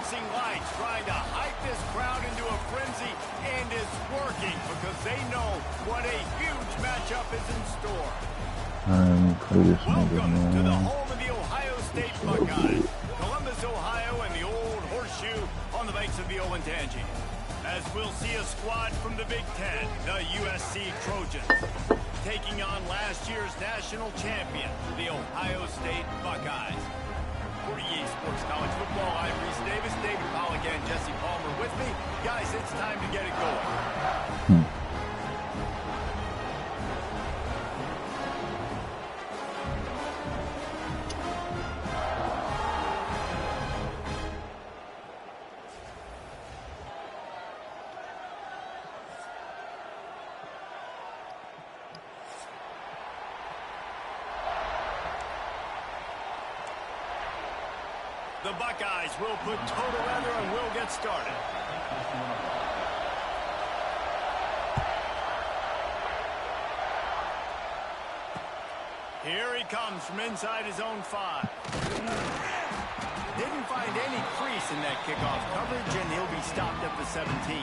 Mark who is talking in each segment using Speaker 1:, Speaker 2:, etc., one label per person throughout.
Speaker 1: dancing lights trying to hype this crowd into a frenzy, and it's working because they know what a huge matchup is in store. Welcome to the home of the Ohio State Buckeyes, Columbus, Ohio, and the old horseshoe on the banks of the Olentangy. As we'll see a squad from the Big Ten, the USC Trojans, taking on last year's national champion, the Ohio State Buckeyes. For EA Sports College Football, I'm Reese Davis, David Pollack, and Jesse Palmer with me. Guys, it's time to get it going. The Buckeyes will put total weather and we'll get started. Here he comes from inside his own 5. Didn't find any crease in that kickoff coverage, and he'll be stopped at the 17.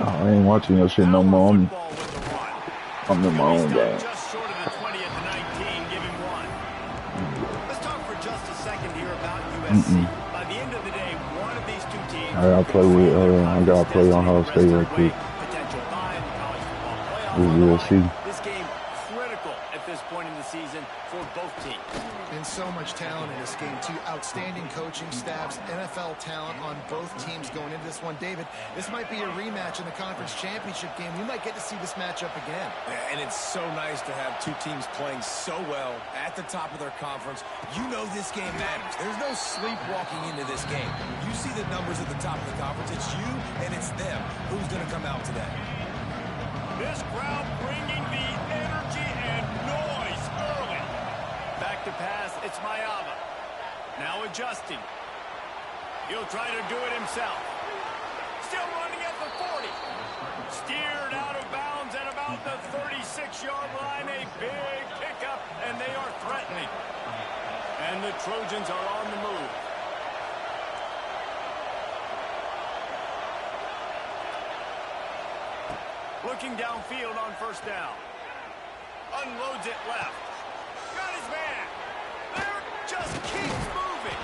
Speaker 2: I ain't watching that shit no more. I'm in my own game.
Speaker 1: Just short of the 20 at the 19, give him 1. Let's talk for just a second here about USC. By the end of the day, one of these two teams.
Speaker 2: I gotta play on Ohio State right quick.
Speaker 1: Potential bye in the college football playoff.
Speaker 2: We'll see.
Speaker 1: This game critical at this point in the season for both teams.
Speaker 3: And so much talent in this game, too. Outstanding coaching staffs, NFL talent on both teams going into this one. David, this might be a rematch in the conference championship game. We might get to see this matchup again.
Speaker 4: And it's so nice to have two teams playing so well at the top of their conference. You know this game matters. There's no sleepwalking into this game. You see the numbers at the top of the conference. It's you and it's them. Who's going to come out today?
Speaker 1: This crowd bringing the energy and noise early. Back to pass, it's Mayava. Now adjusting. He'll try to do it himself. Still running at the 40. Steered out of bounds at about the 36-yard line. A big pickup, and they are threatening. And the Trojans are on the move. Looking downfield on first down. Unloads it left. Got his man. There, just keeps moving.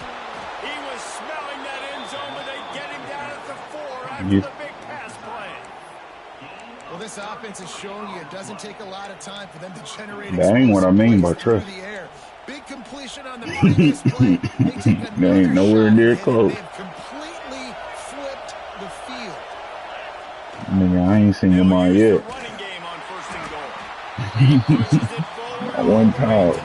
Speaker 1: He was smelling that end zone, but they get him down at the 4 after the big pass play.
Speaker 3: Well, this offense is showing you it doesn't take a lot of time for them to generate.
Speaker 2: That ain't what I mean by trust.
Speaker 3: Big completion on the previous play.
Speaker 2: They ain't nowhere near close.
Speaker 3: They've completely flipped the field.
Speaker 2: Nigga, I ain't seen him on yet. One time.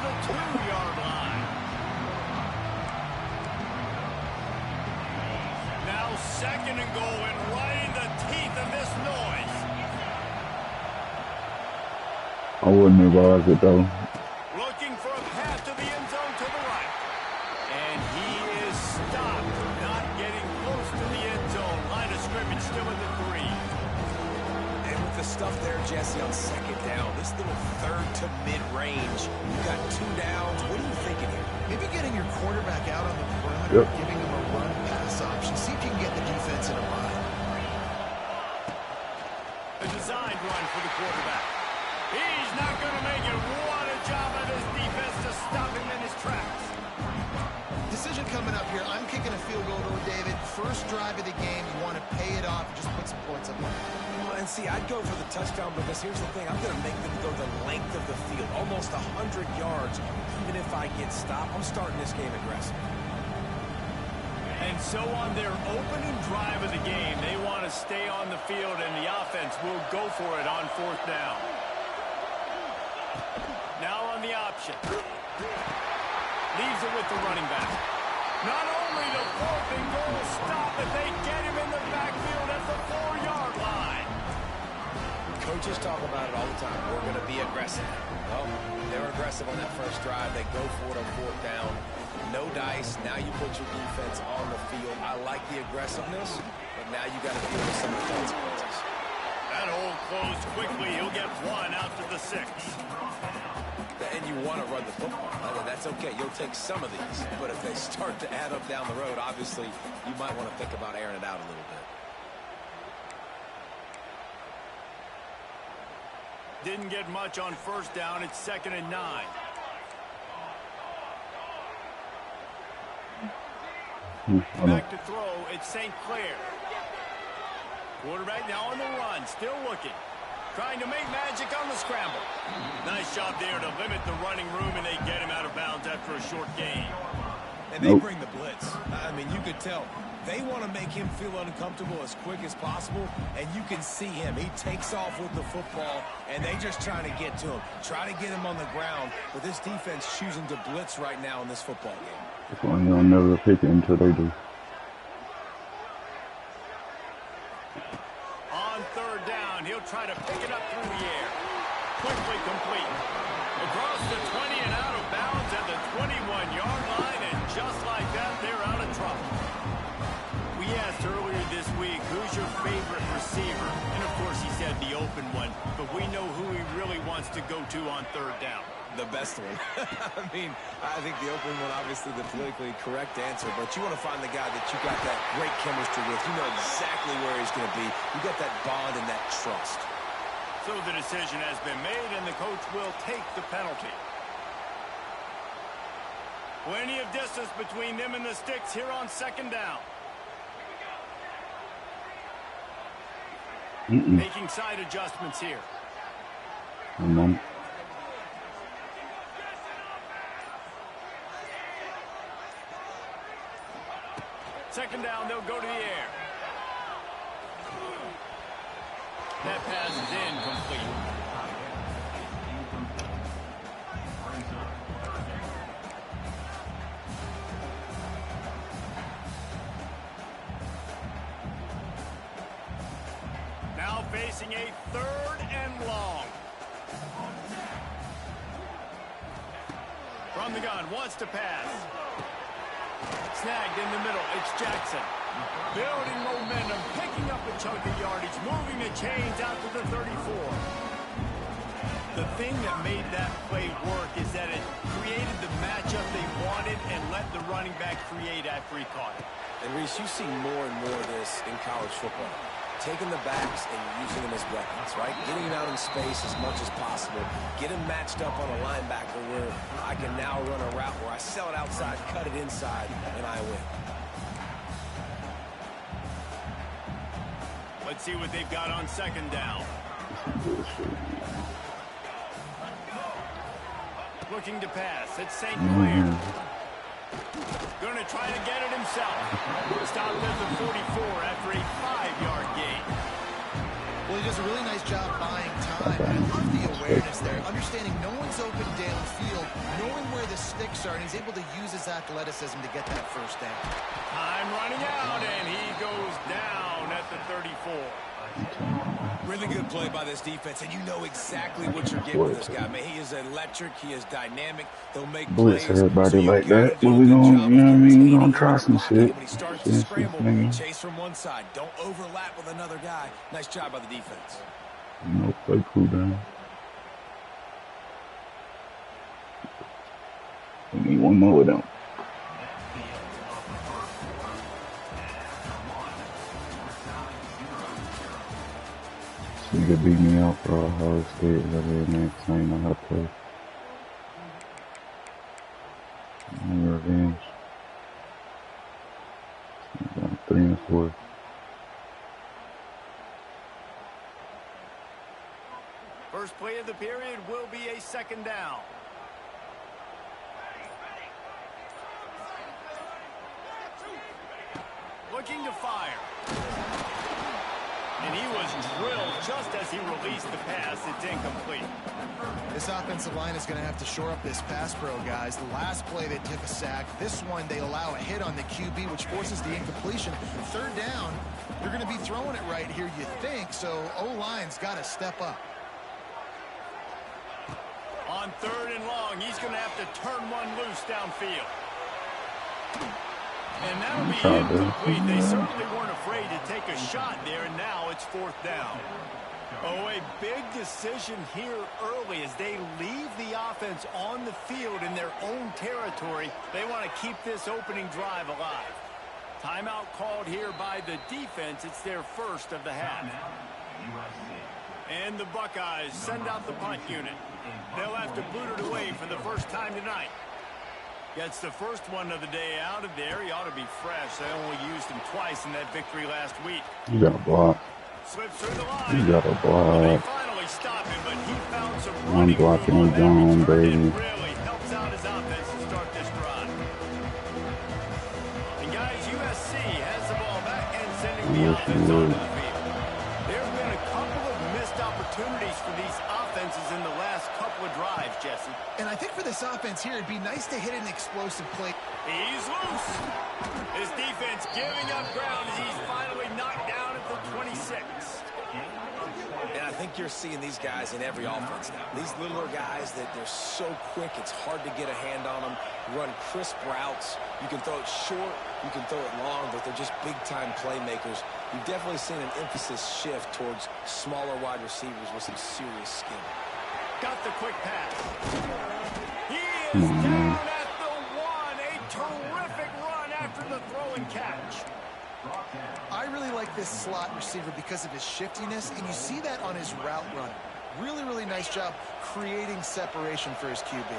Speaker 1: Now second and goal, and right in the teeth of this noise.
Speaker 2: I wouldn't advise it though.
Speaker 1: Looking for a path to the end zone to the right. And he is stopped, not getting close to the end zone. Line of scrimmage still in the 3.
Speaker 4: And with the stuff there, Jesse, on second down, this little third to mid-range, you got 2 downs. What are you thinking here?
Speaker 3: Maybe getting your quarterback out on the perimeter, giving him a run-pass option. See if you can get the defense in a bind.
Speaker 1: A designed run for the quarterback. He's not going to make it. What a job of this defense to stop him in his tracks.
Speaker 3: Decision coming up here. I'm kicking a field goal to David. First drive of the game. You want to pay it off and just put some points up on it.
Speaker 4: And see, I'd go for the touchdown because here's the thing. I'm going to make them go the length of the field, almost 100 yards. Even if I get stopped, I'm starting this game aggressive.
Speaker 1: And so on their opening drive of the game, they want to stay on the field, and the offense will go for it on 4th down. Now on the option. Leaves it with the running back. Not only the 4th and goal stop, but they get him in the backfield at the 4-yard line.
Speaker 4: Coaches talk about it all the time. We're going to be aggressive. Well, they're aggressive on that first drive. They go for it on fourth down. No dice. Now you put your defense on the field. I like the aggressiveness, but now you got to deal with some of the consequences.
Speaker 1: That hole closed quickly. He'll get one out to the 6.
Speaker 4: And you want to run the football. That's okay. You'll take some of these. But if they start to add up down the road, obviously, you might want to think about airing it out a little bit.
Speaker 1: Didn't get much on first down. It's 2nd and 9. Back to throw. It's St. Clair. Quarterback now on the run. Still looking. Trying to make magic on the scramble. Nice job there to limit the running room, and they get him out of bounds after a short gain.
Speaker 4: And they bring the blitz. I mean, you could tell. They want to make him feel uncomfortable as quick as possible, and you can see him. He takes off with the football, and they just try to get to him. Try to get him on the ground, but this defense choosing to blitz right now in this football game.
Speaker 2: That's why they'll never pick it until they do.
Speaker 1: On 3rd down, he'll try to pick it up through the air. Quickly complete. Across the 20 and out of bounds at the 21-yard line, and just like that, they're out of trouble. We asked earlier this week, who's your favorite receiver? And of course, he said the open one, but we know who he really wants to go to on 3rd down.
Speaker 4: The best one. I mean, I think the open one, obviously the politically correct answer, but you want to find the guy that you got that great chemistry with. You know exactly where he's going to be. You got that bond and that trust.
Speaker 1: So the decision has been made, and the coach will take the penalty. Plenty of distance between them and the sticks here on 2nd down. Making side adjustments here.
Speaker 2: Come on.
Speaker 1: 2nd down, they'll go to the air. That pass is incomplete. Now facing a 3rd and long. From the gun, wants to pass. Snagged in the middle. It's Jackson. Building momentum, picking up a chunk of yardage, moving the chains out to the 34. The thing that made that play work is that it created the matchup they wanted and let the running back create after he caught it.
Speaker 4: And Reese, you see more and more of this in college football. Taking the backs and using them as weapons, right? Getting them out in space as much as possible. Get them matched up on a linebacker where I can now run a route where I sell it outside, cut it inside, and I win.
Speaker 1: Let's see what they've got on 2nd down. Looking to pass. It's St. Clair. Going to try to get it himself. Stopped at the 44 after a 5-yard gain.
Speaker 3: Well, he does a really nice job buying time. I love the awareness there. Understanding no one's open downfield, knowing where the sticks are, and he's able to use his athleticism to get that 1st down.
Speaker 1: Time running out, and he goes down at the 34.
Speaker 4: Really good play by this defense, and you know exactly what you're getting with this guy. Man, he is electric. He is dynamic. They'll make
Speaker 2: Blitz
Speaker 4: plays.
Speaker 2: everybody like that. But we gonna, you know what I mean? We gonna try some shit.
Speaker 4: When he starts to scramble, chase from one side. Don't overlap with another guy. Nice job by the defense.
Speaker 2: No play cool down. We need one more with them. You could beat me out for Ohio State next time. I know how to play. No revenge. 3 and 4.
Speaker 1: First play of the period will be a 2nd down. Looking to fire. And he was was drilled just as he released the pass. It's incomplete.
Speaker 3: This offensive line is going to have to shore up this pass pro, guys. The last play they took a sack. This one they allow a hit on the QB, which forces the incompletion. Third down, you're going to be throwing it right here, you think. So O-line's got to step up.
Speaker 1: On 3rd and long, he's going to have to turn one loose downfield. And that'll be incomplete. They certainly weren't afraid to take a shot there, and now it's 4th down. Oh, a big decision here early as they leave the offense on the field in their own territory. They want to keep this opening drive alive. Timeout called here by the defense. It's their first of the half. And the Buckeyes send out the punt unit. They'll have to boot it away for the first time tonight. Gets the first one of the day out of there. He ought to be fresh. They only used him twice in that victory last week.
Speaker 2: You got a block.
Speaker 1: Slips through the line.
Speaker 2: You got a
Speaker 1: They
Speaker 2: block.
Speaker 1: finally stop him, but he found some
Speaker 2: I'm
Speaker 1: running
Speaker 2: blocking
Speaker 1: room on
Speaker 2: him
Speaker 1: that
Speaker 2: down,
Speaker 1: return.
Speaker 2: baby.
Speaker 1: It really helps out his offense to start this drive. And guys, USC has the ball back and sending the offense onto the field. There have been a couple of missed opportunities for these offenses in the last couple of drives, Jesse.
Speaker 3: And I think for this offense here, it'd be nice to hit an explosive play.
Speaker 1: He's loose. His defense giving up ground as he's finally knocked down at the 26.
Speaker 4: And I think you're seeing these guys in every offense now. These littler guys that they're so quick, it's hard to get a hand on them. Run crisp routes. You can throw it short, you can throw it long, but they're just big-time playmakers. You've definitely seen an emphasis shift towards smaller wide receivers with some serious skill.
Speaker 1: Got the quick pass. He is down at the 1. A terrific run after the throw and catch.
Speaker 3: I really like this slot receiver because of his shiftiness, and you see that on his route run. Really, really nice job creating separation for his QB.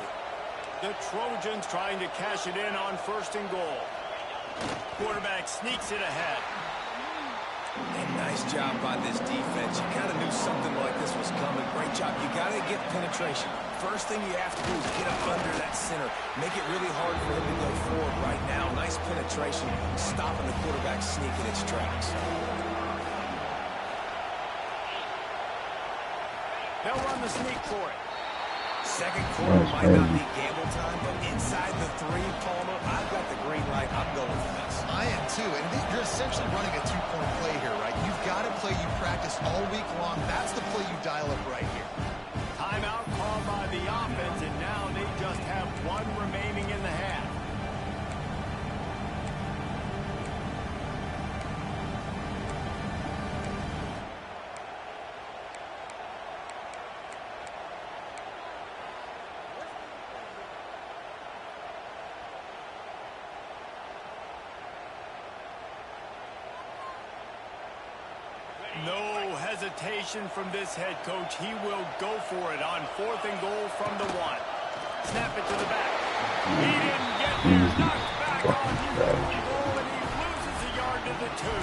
Speaker 1: The Trojans trying to cash it in on 1st and goal. Quarterback sneaks it ahead.
Speaker 4: And nice job by this defense. You kind of knew something like this was coming. Great job. You got to get penetration. First thing you have to do is get up under that center. Make it really hard for him to go forward right now. Nice penetration, stopping the quarterback sneak in its tracks.
Speaker 1: They'll run the sneak for it.
Speaker 4: Second quarter might not be gamble time, but inside the 3, Palmer, I've got the green light. I'm going for this.
Speaker 3: I am too, and you're essentially running a 2-point play here, right? You've got a play you practice all week long. That's the play you dial up right here.
Speaker 1: Timeout called by the offense, and now they just have 1 remaining in the half. No hesitation from this head coach. He will go for it on 4th and goal from the 1. Snap it to the back. He didn't get there. Knocked back on 4th and goal, and he loses a yard to the 2.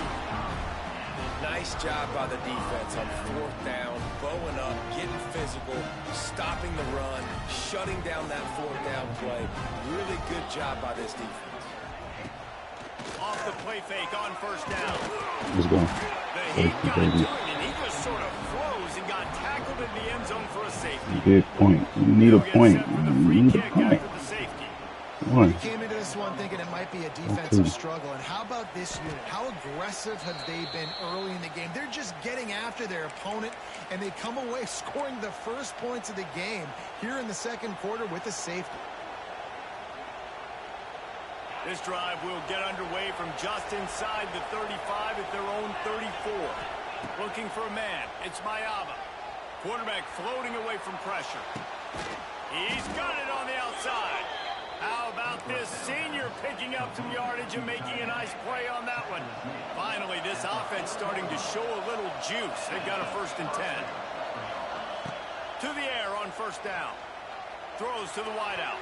Speaker 4: Nice job by the defense on 4th down, bowing up, getting physical, stopping the run, shutting down that 4th down play. Really good job by this defense.
Speaker 1: Off the play fake on 1st down.
Speaker 2: Let's go.
Speaker 1: The heat got to him, and he just sort of froze and got tackled in the end zone for a safety.
Speaker 2: Big point. You need a point. You need a point.
Speaker 1: After the safety.
Speaker 2: One.
Speaker 3: We came into this one thinking it might be a defensive struggle, and how about this unit? How aggressive have they been early in the game? They're just getting after their opponent, and they come away scoring the first points of the game here in the second quarter with a safety.
Speaker 1: This drive will get underway from just inside the 35 at their own 34. Looking for a man. It's Mayava. Quarterback floating away from pressure. He's got it on the outside. How about this senior picking up some yardage and making a nice play on that one? Finally, this offense starting to show a little juice. They've got a 1st and 10. To the air on 1st down. Throws to the wideout.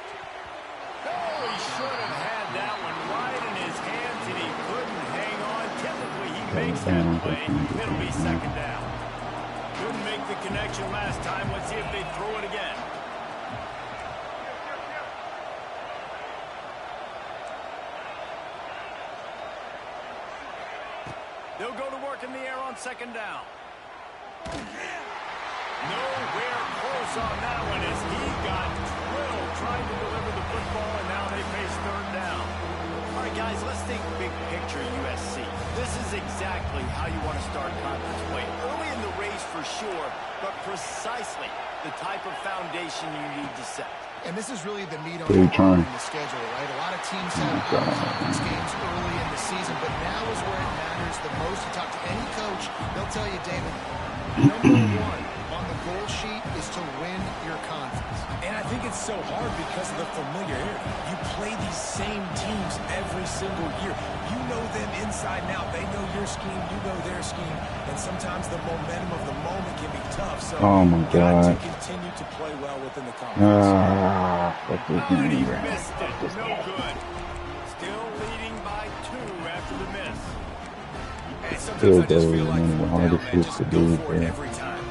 Speaker 1: Oh, he should have had that one right in his hands, and he couldn't hang on. Typically, he makes that play. It'll be 2nd down. Couldn't make the connection last time. Let's see if they throw it again. They'll go to work in the air on 2nd down. Nowhere close on that one as he got drilled trying to deliver the football, and now they face third down. All right, guys, let's think big picture USC. This is exactly how you want to start conference play. Early in the race for sure, but precisely the type of foundation you need to set.
Speaker 3: And this is really the meat on the schedule, right? A lot of teams have conference games early in the season, but now is where it matters the most. You talk to any coach, they'll tell you, David, number one on the goal sheet is to win your conference.
Speaker 4: And I think it's so hard because of the familiarity. You play these same teams every single year. You know them inside and out. They know your scheme, you know their scheme, and sometimes the momentum of the moment can be tough. So
Speaker 2: oh my God.
Speaker 4: to continue to play well within the conference.
Speaker 1: He missed it. No good. Still leading by 2 after the miss.
Speaker 4: And sometimes I just feel like football, man, just go for it every time.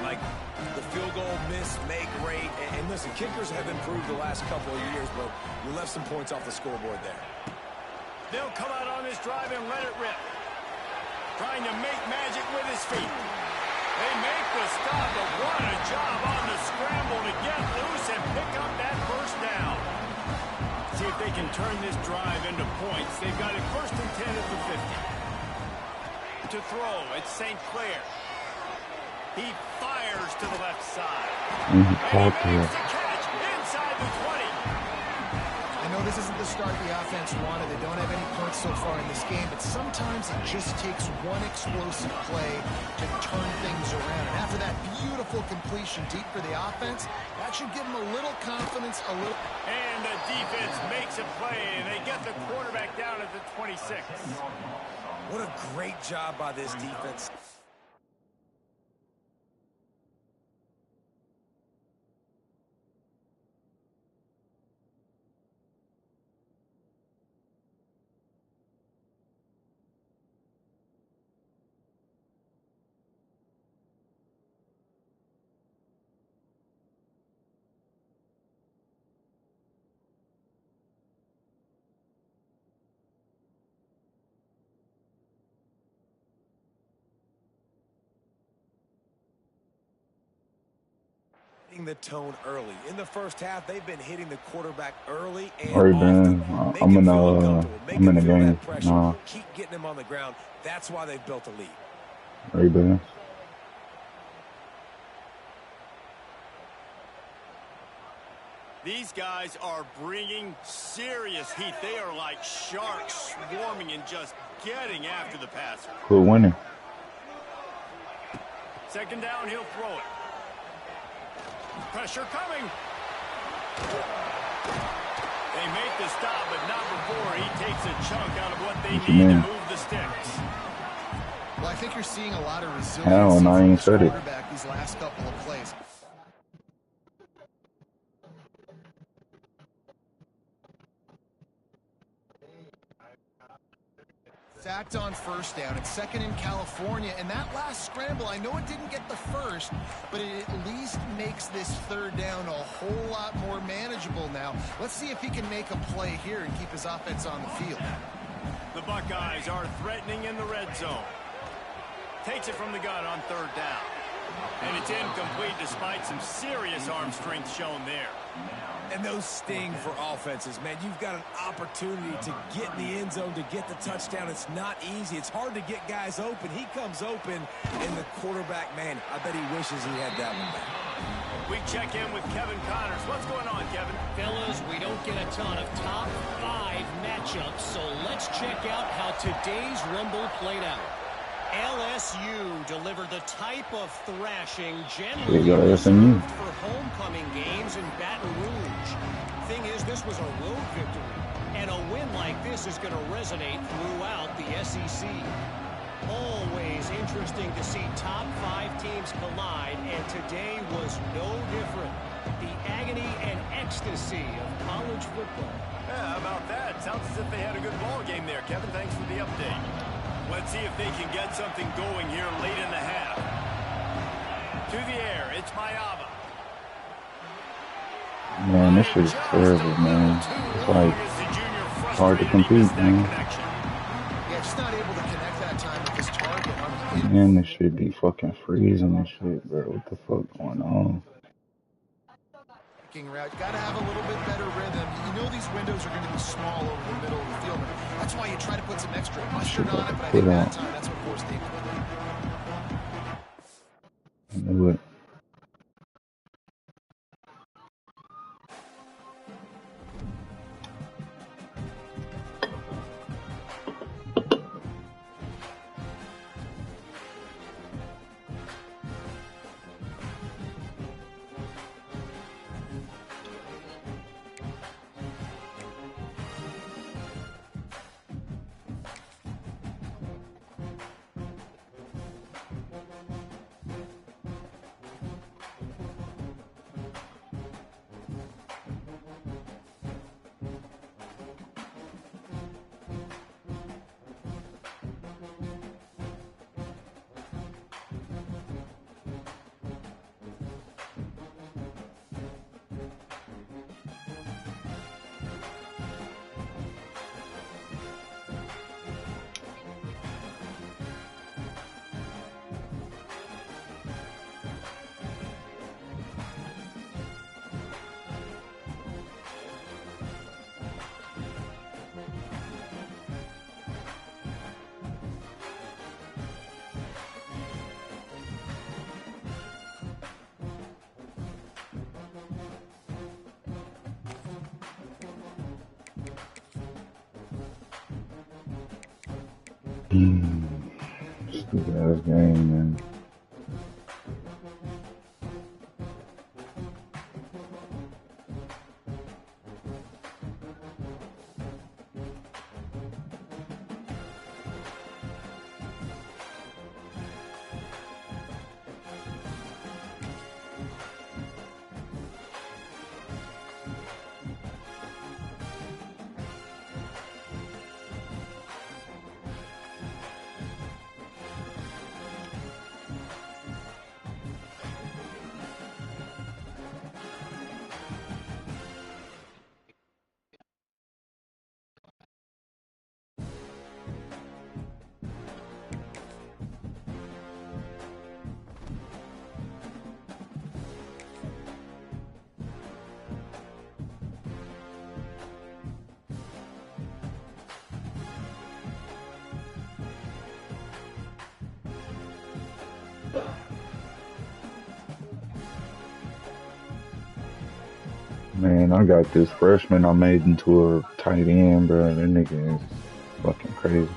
Speaker 4: Field goal, miss, make, great. And listen, kickers have improved the last couple of years, but we left some points off the scoreboard there.
Speaker 1: They'll come out on this drive and let it rip. Trying to make magic with his feet. They make the stop, but what a job on the scramble to get loose and pick up that first down. See if they can turn this drive into points. They've got it 1st and 10 at the 50. To throw, it's St. Clair. He fires to the left side. And he makes the catch inside the 20.
Speaker 3: I know this isn't the start the offense wanted. They don't have any points so far in this game, but sometimes it just takes one explosive play to turn things around. And after that beautiful completion deep for the offense, that should give them a little confidence, a little...
Speaker 1: And the defense makes a play, and they get the quarterback down at the 26.
Speaker 4: What a great job by this defense. The tone early in the first half. They've been hitting the quarterback early and often.
Speaker 2: I'm in the game.
Speaker 4: Keep getting him on the ground. That's why they've built a lead.
Speaker 2: Ray-Ban.
Speaker 1: These guys are bringing serious heat. They are like sharks swarming and just getting after the passer.
Speaker 2: We're winning.
Speaker 1: 2nd down, he'll throw it. Pressure coming. They make the stop, but not before he takes a chunk out of what they need to move the sticks.
Speaker 3: Well, I think you're seeing a lot of resilience from the quarterback these last couple of plays. Sacked on 1st down. It's 2nd in California. And that last scramble, I know it didn't get the first, but it at least makes this 3rd down a whole lot more manageable now. Let's see if he can make a play here and keep his offense on the field.
Speaker 1: The Buckeyes are threatening in the red zone. Takes it from the gun on 3rd down. And it's incomplete despite some serious arm strength shown there.
Speaker 4: And those sting for offenses, man. You've got an opportunity to get in the end zone, to get the touchdown. It's not easy. It's hard to get guys open. He comes open, and the quarterback, man, I bet he wishes he had that one back.
Speaker 1: We check in with Kevin Connors. What's going on, Kevin?
Speaker 5: Fellas, we don't get a ton of top 5 matchups, so let's check out how today's Rumble played out. LSU delivered the type of thrashing generally reserved for homecoming games in Baton Rouge. Thing is, this was a road victory, and a win like this is going to resonate throughout the SEC. Always interesting to see top 5 teams collide, and today was no different. The agony and ecstasy of college football.
Speaker 1: Yeah, how about that? Sounds as if they had a good ball game there, Kevin. Thanks for the update. Let's see if they can get something going here late in the half. To the air, it's Mayava.
Speaker 2: Man, this shit is terrible, man. It's like hard to compete, man.
Speaker 3: Yeah, just not able to connect that time with his target on
Speaker 2: Man, this shit be fucking freezing and shit, bro. What the fuck going on?
Speaker 3: Route. Got to have a little bit better rhythm. You know these windows are going to be small over the middle of the field. That's why you try to put some extra mustard on it, but I think that time that's what forced the incomplete.
Speaker 2: I knew it. Stupid ass game, man. Man, I got this freshman I made into a tight end, bro. That nigga is fucking crazy.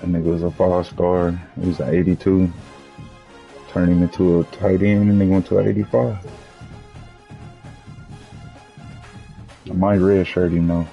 Speaker 2: That nigga was a 5-star. He was an 82. Turned him into a tight end and they went to an 85. I might redshirt him though.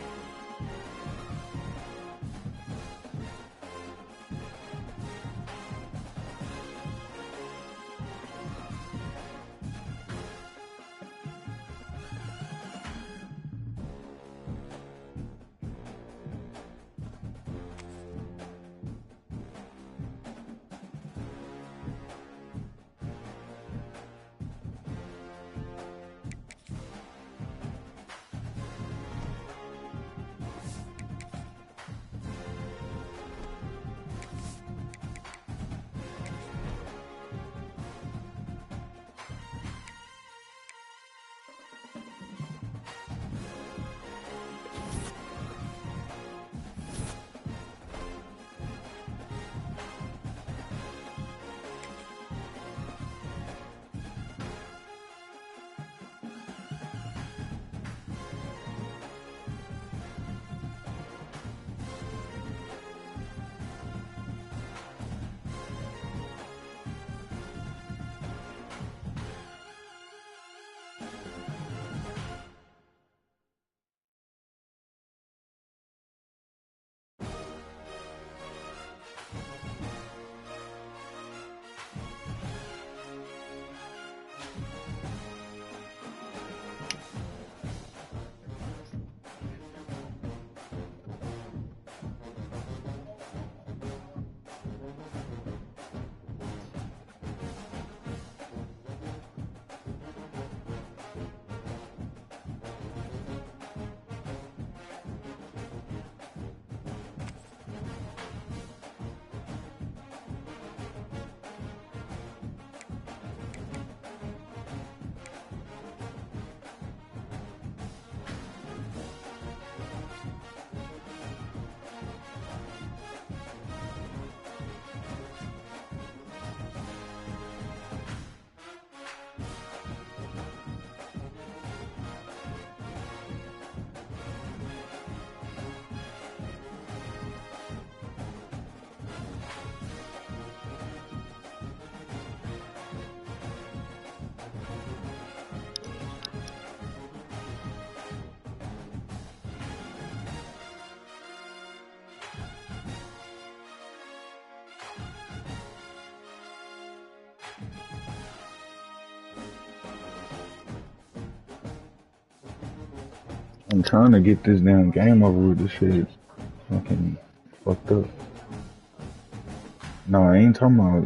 Speaker 2: I'm trying to get this damn game over with. This shit fucking fucked up. No, I ain't talking about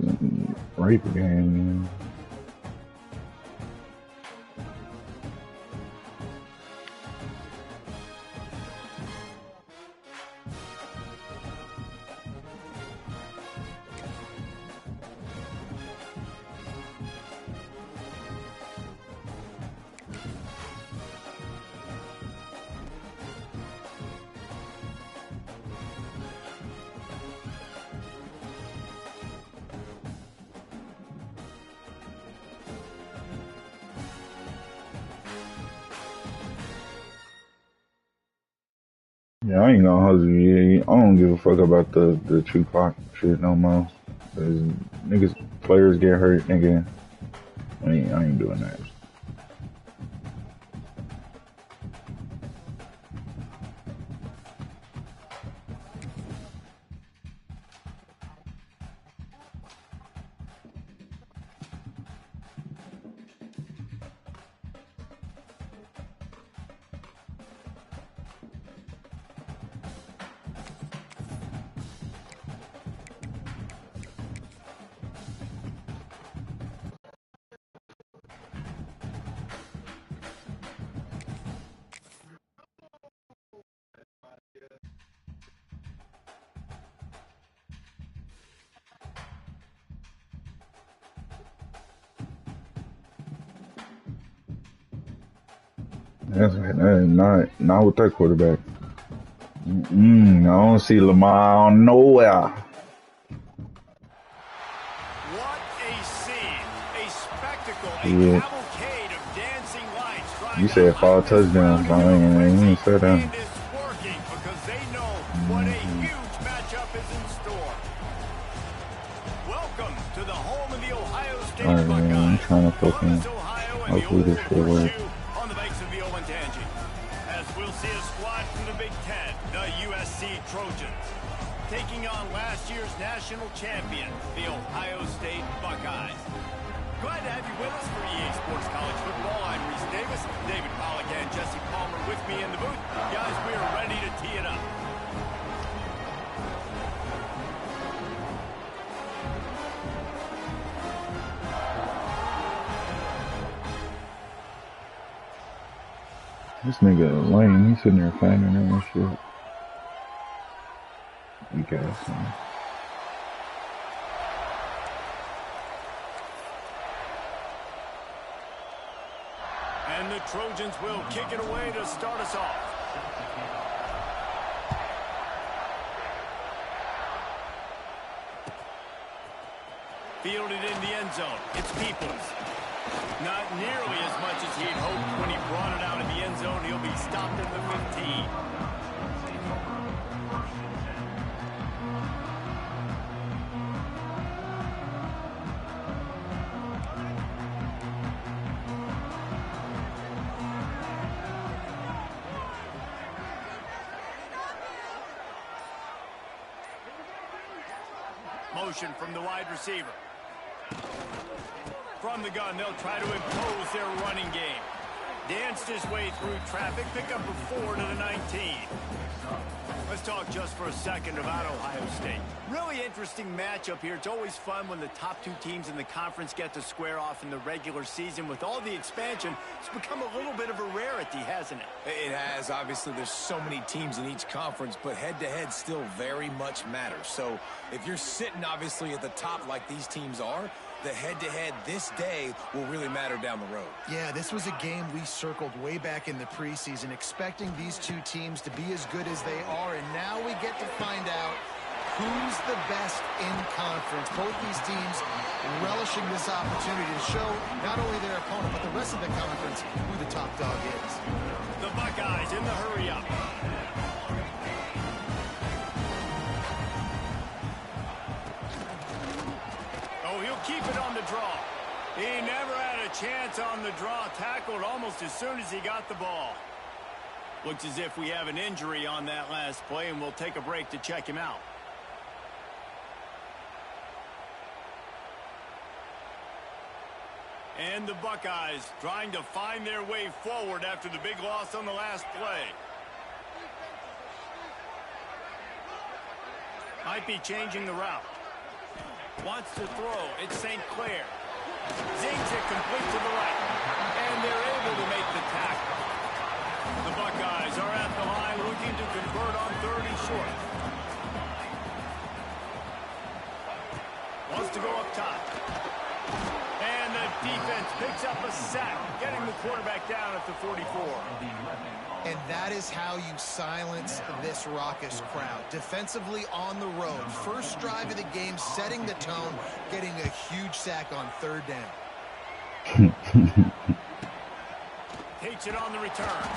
Speaker 2: rape game, man. Yeah, I ain't gonna hustle you. I don't give a fuck about the Tupac shit no more. Cause niggas, players get hurt, nigga. I ain't doing that. That's not with that quarterback. I don't see Lamar nowhere.
Speaker 1: What a scene. A spectacle.
Speaker 2: Yeah.
Speaker 1: A cavalcade of dancing lights.
Speaker 2: You said 5 touchdowns. I ain't said that.
Speaker 1: And it's working because they know what a huge matchup is in store. Welcome to the home of the Ohio State
Speaker 2: Alright, man. I'm
Speaker 1: Buckeyes.
Speaker 2: trying to fucking.
Speaker 1: Columbus, Ohio, and
Speaker 2: Hopefully
Speaker 1: the
Speaker 2: this
Speaker 1: Old
Speaker 2: will work.
Speaker 1: Horseshoe on the banks of the Olentangy. As we'll see a squad from the Big Ten, the USC Trojans, taking on last year's national champion, the Ohio State Buckeyes. Glad to have you with us for EA Sports College Football. I'm Reese Davis, David Pollack, and Jesse Palmer with me in the booth. Guys, we are ready to tee it up.
Speaker 2: This nigga lame. He's sitting there fanning and shit. You guys, man.
Speaker 1: And the Trojans will kick it away to start us off. Fielded in the end zone. It's Peoples. Not nearly as much as he'd hoped when he brought it out of the end zone. He'll be stopped at the 15. Motion from the wide receiver. From the gun, they'll try to impose their running game. Danced his way through traffic, pick up a 4 to the 19. Let's talk just for a second about Ohio State. Really interesting matchup here. It's always fun when the top two teams in the conference get to square off in the regular season. With all the expansion, it's become a little bit of a rarity, hasn't it?
Speaker 4: It has. Obviously, there's so many teams in each conference, but head-to-head still very much matters. So if you're sitting, obviously, at the top like these teams are, the head-to-head this day will really matter down the road.
Speaker 3: Yeah, this was a game we circled way back in the preseason, expecting these two teams to be as good as they are, and now we get to find out who's the best in conference. Both these teams relishing this opportunity to show not only their opponent, but the rest of the conference who the top dog is.
Speaker 1: The Buckeyes in the hurry-up. Keep it on the draw. He never had a chance on the draw. Tackled almost as soon as he got the ball. Looks as if we have an injury on that last play, and we'll take a break to check him out. And the Buckeyes trying to find their way forward after the big loss on the last play. Might be changing the route. Wants to throw. It's St. Clair. Zings it complete to the right. And they're able to make the tackle. The Buckeyes are at the line looking to convert on 3rd and short. Wants to go up top. And the defense picks up a sack, getting the quarterback down at the 44.
Speaker 3: And that is how you silence this raucous crowd. Defensively on the road. First drive of the game, setting the tone, getting a huge sack on 3rd down.
Speaker 1: Takes it on the return.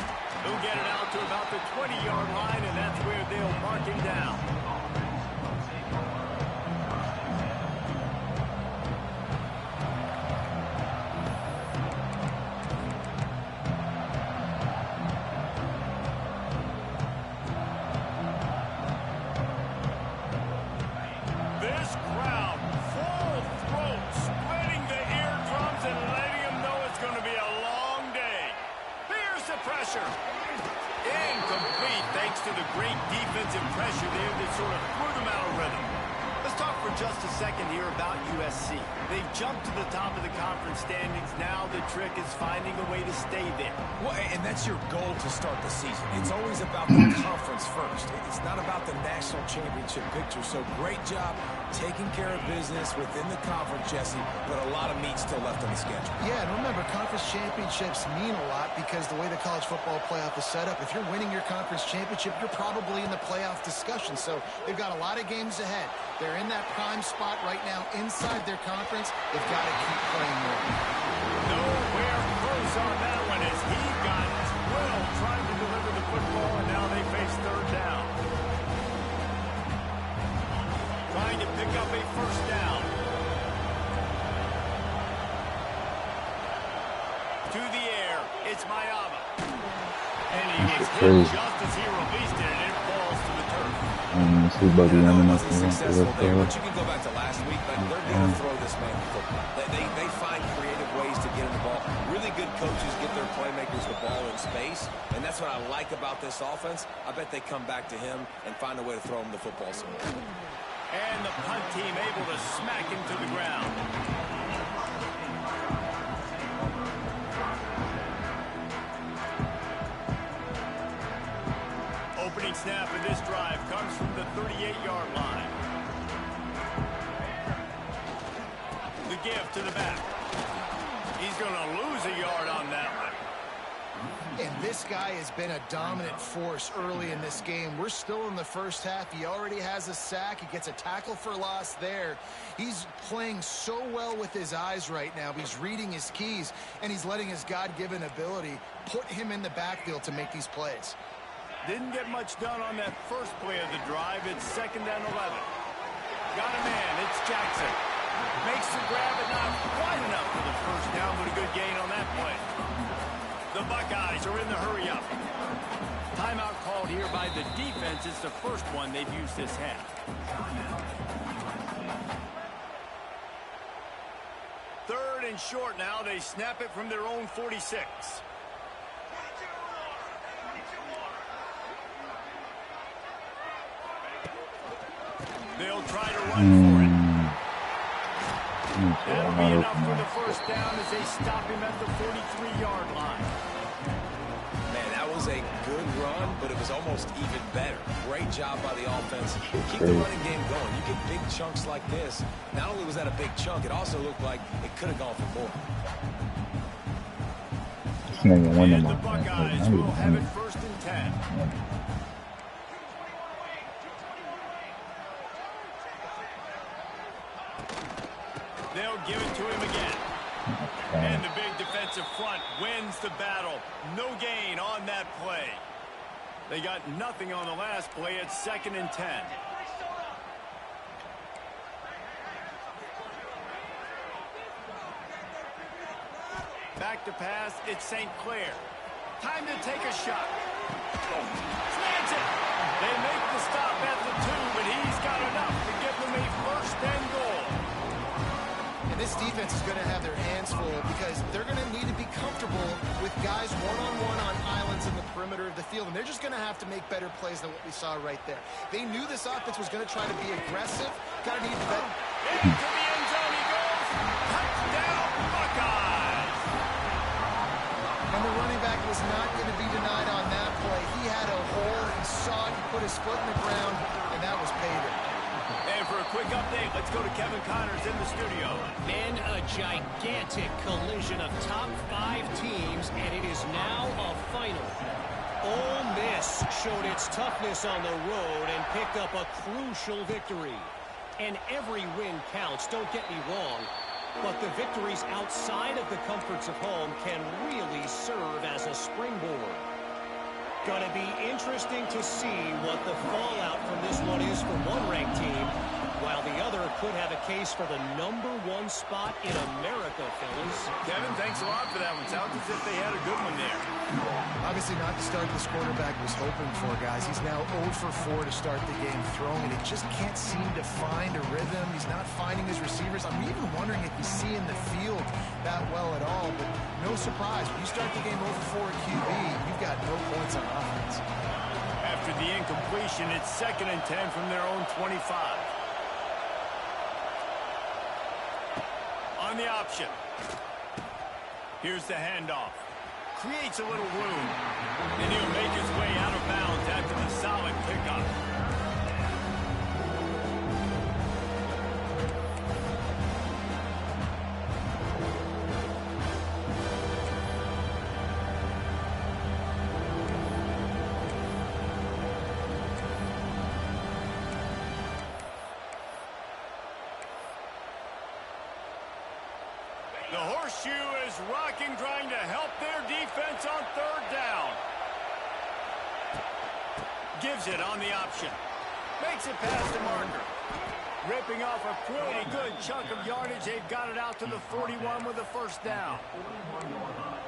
Speaker 1: He'll get it out to about the 20-yard line, and that's where they'll mark him down. Incomplete, thanks to the great defensive pressure there that sort of threw them out of rhythm. Let's talk for just a second here about USC. They've jumped to the top of the conference standings. Now the trick is finding a way to stay there.
Speaker 4: Well, and that's your goal to start the season. It's always about the conference first. It's not about the national championship picture. So great job taking care of business within the conference, Jesse, but a lot of meat still left on the schedule.
Speaker 3: Yeah, and remember, conference championships mean a lot because the way the college football playoff is set up, if you're winning your conference championship, you're probably in the playoff discussion. So they've got a lot of games ahead. They're in that prime spot right now inside their conference. They've got to keep playing more.
Speaker 1: Nowhere close on that one as he got 12 trying to deliver the football, and now they face 3rd down. Trying to pick up a 1st down. To the air, it's Mayava. And he was hit just as he released it, and it falls to the turf.
Speaker 2: See Buddy running up
Speaker 4: successful there, but you can go back to last week, but they're going to throw this man the football. They find creative ways to get him the ball. Really good coaches get their playmakers the ball in space, and that's what I like about this offense. I bet they come back to him and find a way to throw him the football somewhere.
Speaker 1: And the punt team able to smack him to the ground. Opening snap of this drive comes from the 38-yard line. The give to the back. He's going to lose a yard on that one.
Speaker 3: And this guy has been a dominant force early in this game. We're still in the first half. He already has a sack. He gets a tackle for loss there. He's playing so well with his eyes right now. He's reading his keys, and he's letting his God-given ability put him in the backfield to make these plays.
Speaker 1: Didn't get much done on that first play of the drive. It's 2nd and 11. Got a man. It's Jackson. Makes the grab, but not quite enough for the 1st down, but a good gain on that play. The Buckeyes are in the hurry-up. Timeout called here by the defense. It's the first one they've used this half. 3rd and short now. They snap it from their own 46. They'll try to run for it. That'll be enough for the 1st down as they stop him at the 43-yard line.
Speaker 4: Man, that was a good run, but it was almost even better. Great job by the offense. Keep the running game going. You get big chunks like this. Not only was that a big chunk, it also looked like it could have gone for more.
Speaker 1: And the Buckeyes will have it 1st and 10. They'll give it to him again. And the big defensive front wins the battle. No gain on that play. They got nothing on the last play. It's 2nd and 10. Back to pass. It's St. Clair. Time to take a shot. Slants it. They make the stop at the 2, but he's got enough to give them a 1st and goal.
Speaker 3: And this this defense is going to have their hands full because they're going to need to be comfortable with guys one-on-one on islands in the perimeter of the field, and they're just going to have to make better plays than what we saw right there. They knew this offense was going to try to be aggressive. Got to need to bet.
Speaker 1: Into the end zone he goes. Touchdown, Buckeyes.
Speaker 3: And the running back was not going to be denied on that play. He had a hole, he saw it, he put his foot in the ground, and that was payday.
Speaker 1: And for a quick update, let's go to Kevin Connors in the studio.
Speaker 5: Men, a gigantic collision of top 5 teams, and it is now a final. Ole Miss showed its toughness on the road and picked up a crucial victory. And every win counts, don't get me wrong, but the victories outside of the comforts of home can really serve as a springboard. Gonna be interesting to see what the fallout from this one is for one ranked team, while the other could have a case for the #1 spot in America, fellas.
Speaker 1: Kevin, thanks a lot for that one. Sounds as if they had a good one there.
Speaker 3: Obviously not the start this quarterback was hoping for, guys. He's now 0 for 4 to start the game throwing, and he just can't seem to find a rhythm. He's not finding his receivers. I'm even wondering if he's seeing the field that well at all, but no surprise. When you start the game 0 for 4 at QB, you've got no points on offense.
Speaker 1: After the incompletion, it's 2nd and 10 from their own 25. On the option. Here's the handoff. Creates a little room. And he'll make his way out of bounds after the solid pickup. The horseshoe is rocking, trying to help their defense on 3rd down. Gives it on the option. Makes it past the marker. Ripping off a pretty good chunk of yardage. They've got it out to the 41 with a 1st down.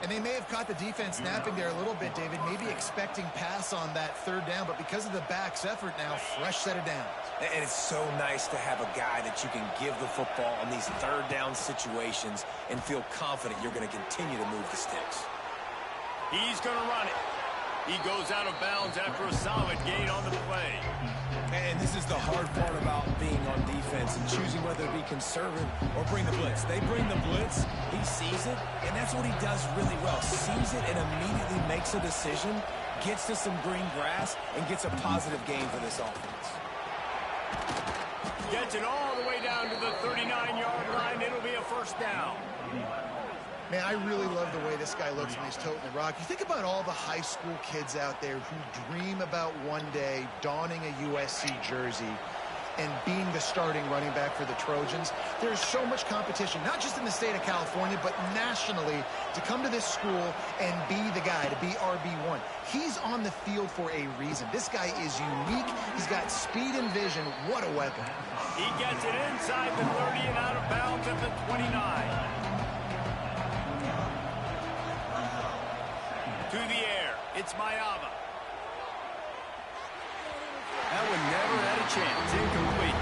Speaker 3: And they may have caught the defense napping there a little bit, David, maybe expecting pass on that 3rd down, but because of the back's effort now, fresh set of downs.
Speaker 4: And it's so nice to have a guy that you can give the football on these 3rd down situations and feel confident you're going to continue to move the sticks.
Speaker 1: He's going to run it. He goes out of bounds after a solid gain on the play.
Speaker 4: And this is the hard part about being on defense and choosing whether to be conservative or bring the blitz. They bring the blitz, he sees it, and that's what he does really well. Sees it and immediately makes a decision, gets to some green grass, and gets a positive gain for this offense.
Speaker 1: Gets it all the way down to the 39-yard line. It'll be a 1st down.
Speaker 3: Man, I really love the way this guy looks when he's toting the rock. You think about all the high school kids out there who dream about one day donning a USC jersey and being the starting running back for the Trojans. There's so much competition, not just in the state of California, but nationally, to come to this school and be the guy, to be RB1. He's on the field for a reason. This guy is unique. He's got speed and vision. What a weapon.
Speaker 1: He gets it inside the 30 and out of bounds at the 29. To the air, it's Mayava. That one never had a chance. Incomplete.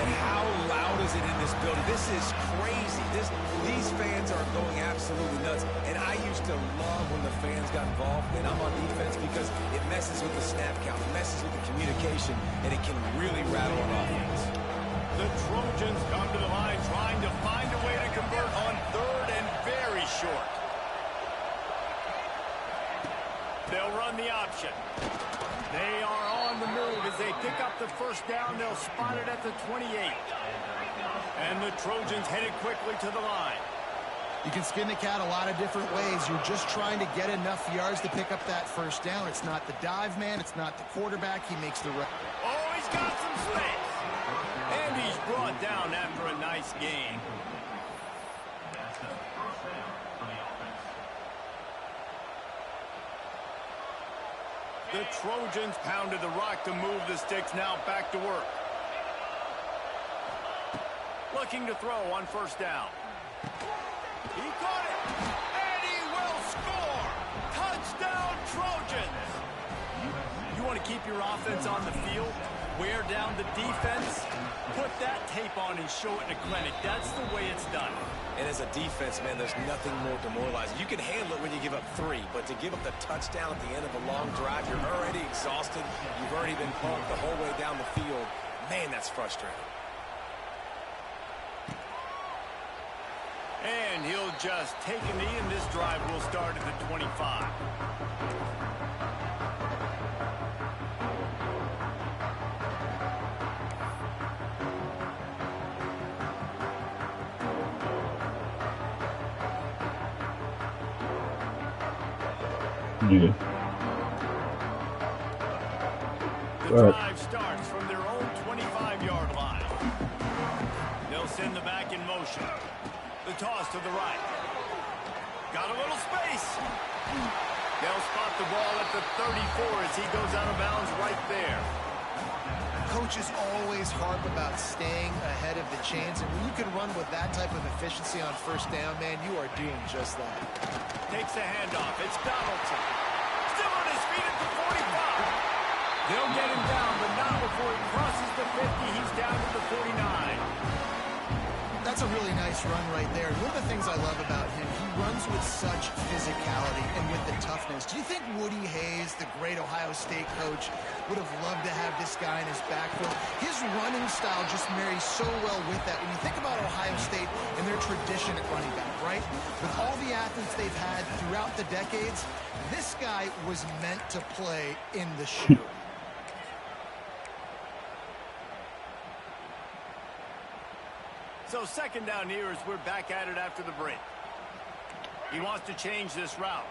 Speaker 4: And how loud is it in this building? This is crazy. These fans are going absolutely nuts. And I used to love when the fans got involved, and I'm on defense because it messes with the snap count, it messes with the communication, and it can really rattle an offense.
Speaker 1: The Trojans come to the line trying to find a way to convert on 3rd and very short. They'll run the option. They are on the move as they pick up the 1st down. They'll spot it at the 28. And the Trojans headed quickly to the line.
Speaker 3: You can skin the cat a lot of different ways. You're just trying to get enough yards to pick up that 1st down. It's not the dive man. It's not the quarterback. He makes the run.
Speaker 1: Oh, he's got some space. And he's brought down after a nice gain. The Trojans pounded the rock to move the sticks. Now back to work. Looking to throw on 1st down. He caught it. And he will score. Touchdown, Trojans. You want to keep your offense on the field? wear down the defense, put that tape on and show it in a clinic. That's the way it's done.
Speaker 4: And as a defense, man, there's nothing more demoralizing. You can handle it when you give up 3, but to give up the touchdown at the end of a long drive, you're already exhausted. You've already been punked the whole way down the field. Man, that's frustrating.
Speaker 1: And he'll just take a knee, and this drive will start at the 25.
Speaker 2: Yeah.
Speaker 1: The drive starts from their own 25-yard line. They'll send the back in motion. The toss to the right. Got a little space. They'll spot the ball at the 34 as he goes out of bounds right there.
Speaker 3: Coaches always harp about staying ahead of the chains, and when you can run with that type of efficiency on first down, man, you are doing just that.
Speaker 1: Takes a handoff. It's Donaldson. Still on his feet at the 45. They'll get him down, but not before he crosses the 50. He's down to the 49.
Speaker 3: That's a really nice run right there. And one of the things I love about him, he runs with such physicality and with the toughness. Do you think Woody Hayes, the great Ohio State coach, would have loved to have this guy in his backfield? His running style just marries so well with that. When you think about Ohio State and their tradition at running back, right? With all the athletes they've had throughout the decades, this guy was meant to play in the shoe.
Speaker 1: So second down here as we're back at it after the break. He wants to change this route.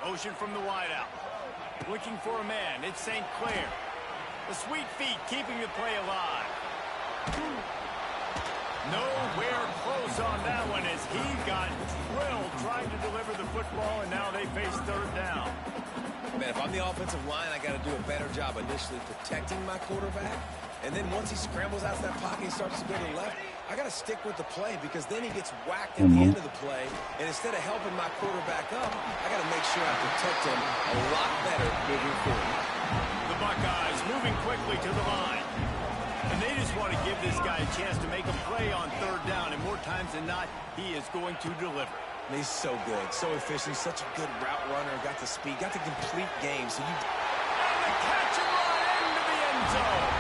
Speaker 1: Motion from the wideout. Looking for a man. It's St. Clair. The sweet feet keeping the play alive. Nowhere close on that one as he got drilled trying to deliver the football, and now they face third down.
Speaker 4: Man, if I'm the offensive line, I got to do a better job initially protecting my quarterback. And then once he scrambles out of that pocket, he starts to go to the left, I got to stick with the play because then he gets whacked at the end of the play. And instead of helping my quarterback up, I got to make sure I protect him a lot better moving forward.
Speaker 1: The Buckeyes moving quickly to the line. And they just want to give this guy a chance to make a play on third down. And more times than not, he is going to deliver.
Speaker 4: And he's so good, so efficient, such a good route runner, got the speed, got the complete game. So you...
Speaker 1: And the catch and run into the end zone.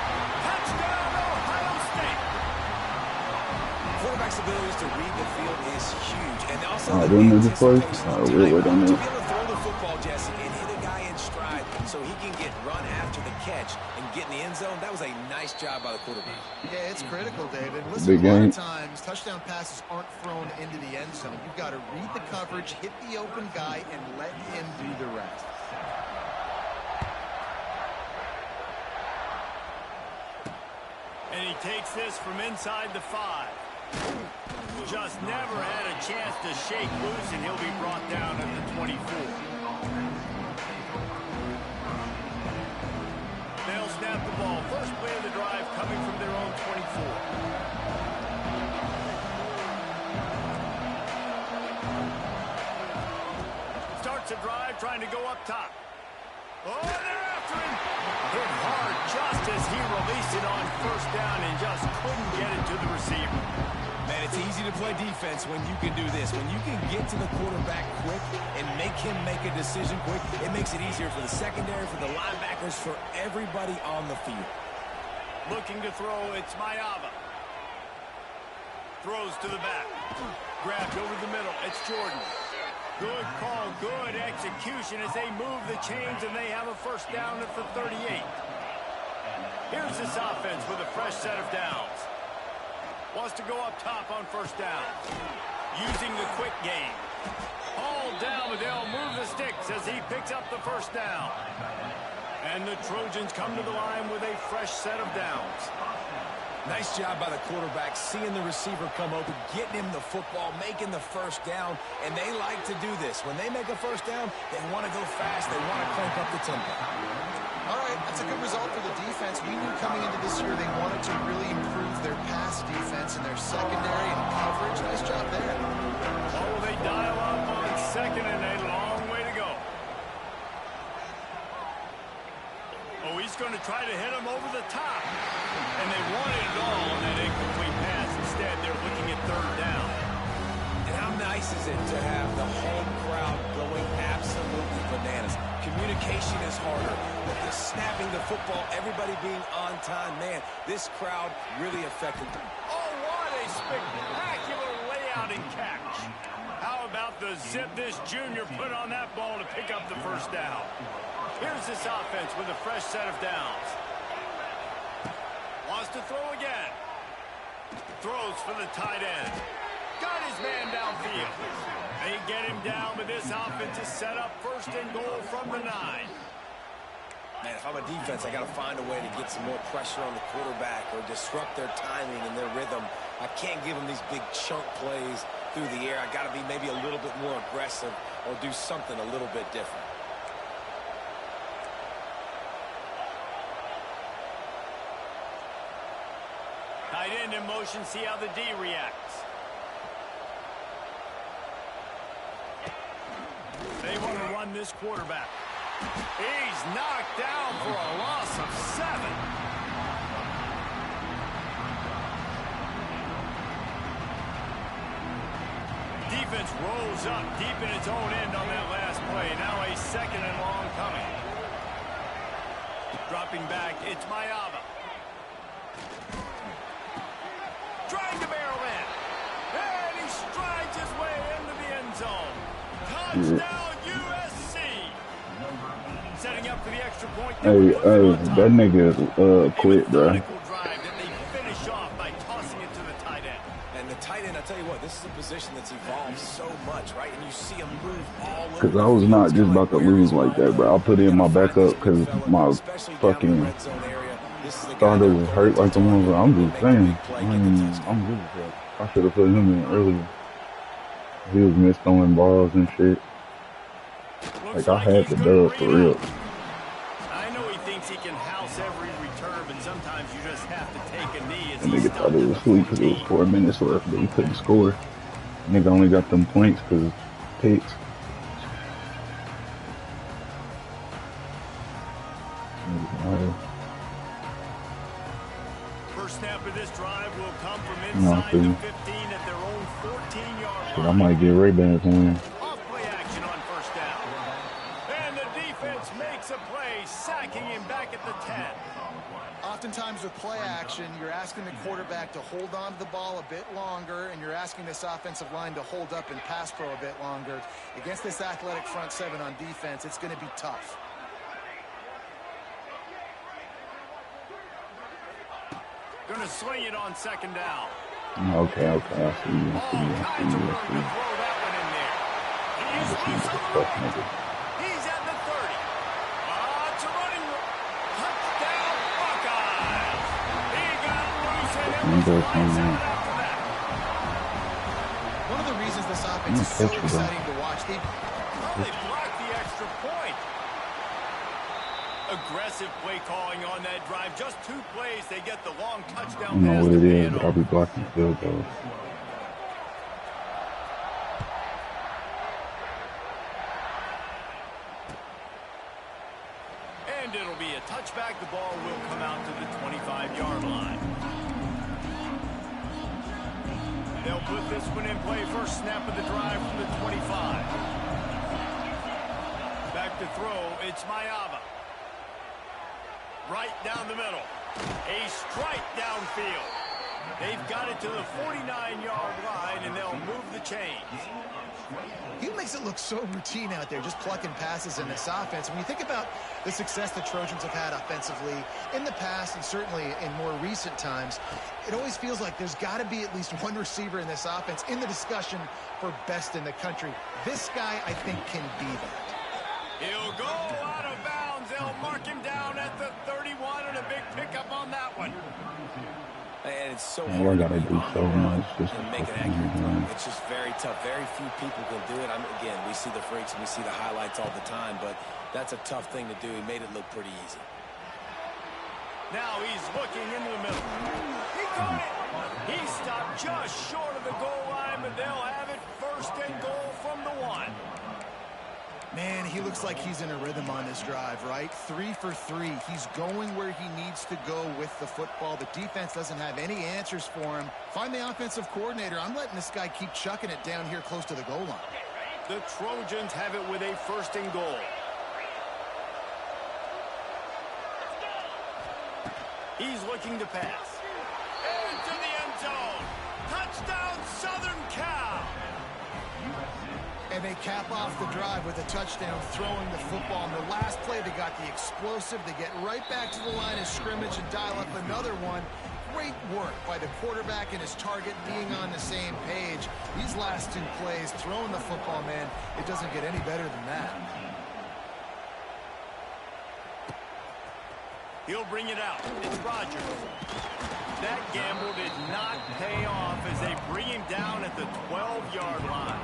Speaker 1: Touchdown, Ohio State.
Speaker 4: Quarterback's ability to read the field is huge. And also
Speaker 2: the anticipation to be able
Speaker 4: to throw the football, Jesse, and hit a guy in stride so he can get run after the catch and get in the end zone. That was a nice job by the quarterback.
Speaker 3: Yeah, it's critical, David. Listen, a lot of times, touchdown passes aren't thrown into the end zone. You've got to read the coverage, hit the open guy, and let him do the rest.
Speaker 1: And he takes this from inside the 5. Just never had a chance to shake loose, and he'll be brought down at the 24. They'll snap the ball. First play of the drive coming from their own 24. Starts a drive trying to go up top. Oh, they're after him. Hit hard just as he released it on first down and just couldn't get it to the receiver.
Speaker 4: Man, it's easy to play defense when you can do this. When you can get to the quarterback quick and make him make a decision quick, it makes it easier for the secondary, for the linebackers, for everybody on the field.
Speaker 1: Looking to throw, it's Mayava. Throws to the back. Grabbed over the middle, it's Jordan. Good call, good execution as they move the chains and they have a first down at the 38. Here's this offense with a fresh set of downs. Wants to go up top on first down. Using the quick game. Hauled down, but they'll move the sticks as he picks up the first down. And the Trojans come to the line with a fresh set of downs.
Speaker 4: Nice job by the quarterback, seeing the receiver come open, getting him the football, making the first down, and they like to do this. When they make a first down, they want to go fast. They want to crank up the tempo.
Speaker 3: All right, that's a good result for the defense. We knew coming into this year they wanted to really improve their pass defense and their secondary and coverage. Nice job there.
Speaker 1: Oh, they dial up on second and a long way to go. is going to try to hit him over the top. And they wanted it all on that incomplete pass. Instead, they're looking at third down.
Speaker 4: And how nice is it to have the home crowd going absolutely bananas? Communication is harder, but the snapping the football, everybody being on time, man, this crowd really affected them.
Speaker 1: Oh, what a spectacular layout and catch. How about the zip this junior put on that ball to pick up the first down? Here's this offense with a fresh set of downs. Wants to throw again. Throws for the tight end. Got his man downfield. They get him down, but this offense is set up first and goal from the 9.
Speaker 4: Man, if I'm a defense, I got to find a way to get some more pressure on the quarterback or disrupt their timing and their rhythm. I can't give them these big chunk plays through the air. I got to be maybe a little bit more aggressive or do something a little bit different.
Speaker 1: Tight end in motion, see how the D reacts. They want to run this quarterback. He's knocked down for a loss of 7. Defense rolls up deep in its own end on that last play. Now a second and long coming. Dropping back, it's Mayava. Trying to barrel in. And he strides his way into the end zone. Touchdown USC. Setting up for the extra point.
Speaker 2: Hey, that nigga quit, bro.
Speaker 1: Drive that they finish off by tossing it to the tight end.
Speaker 4: And the tight end, I tell you what, this is a position that's evolved so much, right? And you see him move all over.
Speaker 2: Because I was not just about to lose like that, bro. I put in my backup because my fucking starter was hurt like the one. I'm just saying. I'm good as hell. I should have put him in earlier. He was misthrowing balls and shit. Like, I had the dub for real.
Speaker 1: I know he thinks he can house every return, but sometimes you just have to take a knee.
Speaker 2: And nigga thought it was sweet because it was 4 minutes left, but he couldn't score. Nigga only got them points because of picks.
Speaker 1: First snap of this drive will come from inside the 15 at their own 14-yard line.
Speaker 2: I might get Ray-Bans one.
Speaker 1: Off play action on first down. And the defense makes a play, sacking him back at the 10.
Speaker 3: Oftentimes with play action, you're asking the quarterback to hold on to the ball a bit longer, and you're asking this offensive line to hold up and pass pro a bit longer. Against this athletic front 7 on defense, it's going to be tough.
Speaker 1: Going to swing it on second down.
Speaker 2: Okay, I see you.
Speaker 1: All kinds of room to throw that one in there. He's loose on the right. He's at the 30. It's a running touchdown Buckeyes. He got loose and it was lights out after that.
Speaker 3: One of the reasons this offense is so exciting to watch, they
Speaker 1: blocked the extra point. Aggressive play calling on that drive. Just 2 plays, they get the long touchdown.
Speaker 2: I don't know what it is, but I'll be blocking field goals.
Speaker 1: And it'll be a touchback. The ball will come out to the 25-yard line. They'll put this one in play. First snap of the drive from the 25. Back to throw, it's Mayava. Right down the middle. A strike downfield. They've got it to the 49-yard line, and they'll move the chains.
Speaker 3: He makes it look so routine out there, just plucking passes in this offense. When you think about the success the Trojans have had offensively in the past and certainly in more recent times, it always feels like there's got to be at least one receiver in this offense in the discussion for best in the country. This guy, I think, can be that.
Speaker 1: He'll go out of bounds. They'll mark him down at the 31, and a big pickup on that one.
Speaker 4: And it's so
Speaker 2: hard to
Speaker 4: do
Speaker 2: so much just
Speaker 4: and make an accurate throw. It's just very tough. Very few people can do it. Again, we see the freaks and we see the highlights all the time, but that's a tough thing to do. He made it look pretty easy.
Speaker 1: Now he's looking into the middle. He caught it. He stopped just short of the goal line, but they'll have it first and goal from the 1.
Speaker 3: Man, he looks like he's in a rhythm on this drive, right? 3 for 3. He's going where he needs to go with the football. The defense doesn't have any answers for him. Find the offensive coordinator. I'm letting this guy keep chucking it down here close to the goal line.
Speaker 1: The Trojans have it with a 1st and goal. He's looking to pass. Into the end zone. Touchdown, Southern Cal.
Speaker 3: And they cap off the drive with a touchdown throwing the football. In the last play, they got the explosive. They get right back to the line of scrimmage and dial up another one. Great work by the quarterback and his target being on the same page. These last 2 plays, throwing the football, man, it doesn't get any better than that.
Speaker 1: He'll bring it out. It's Rodgers. That gamble did not pay off as they bring him down at the 12-yard line.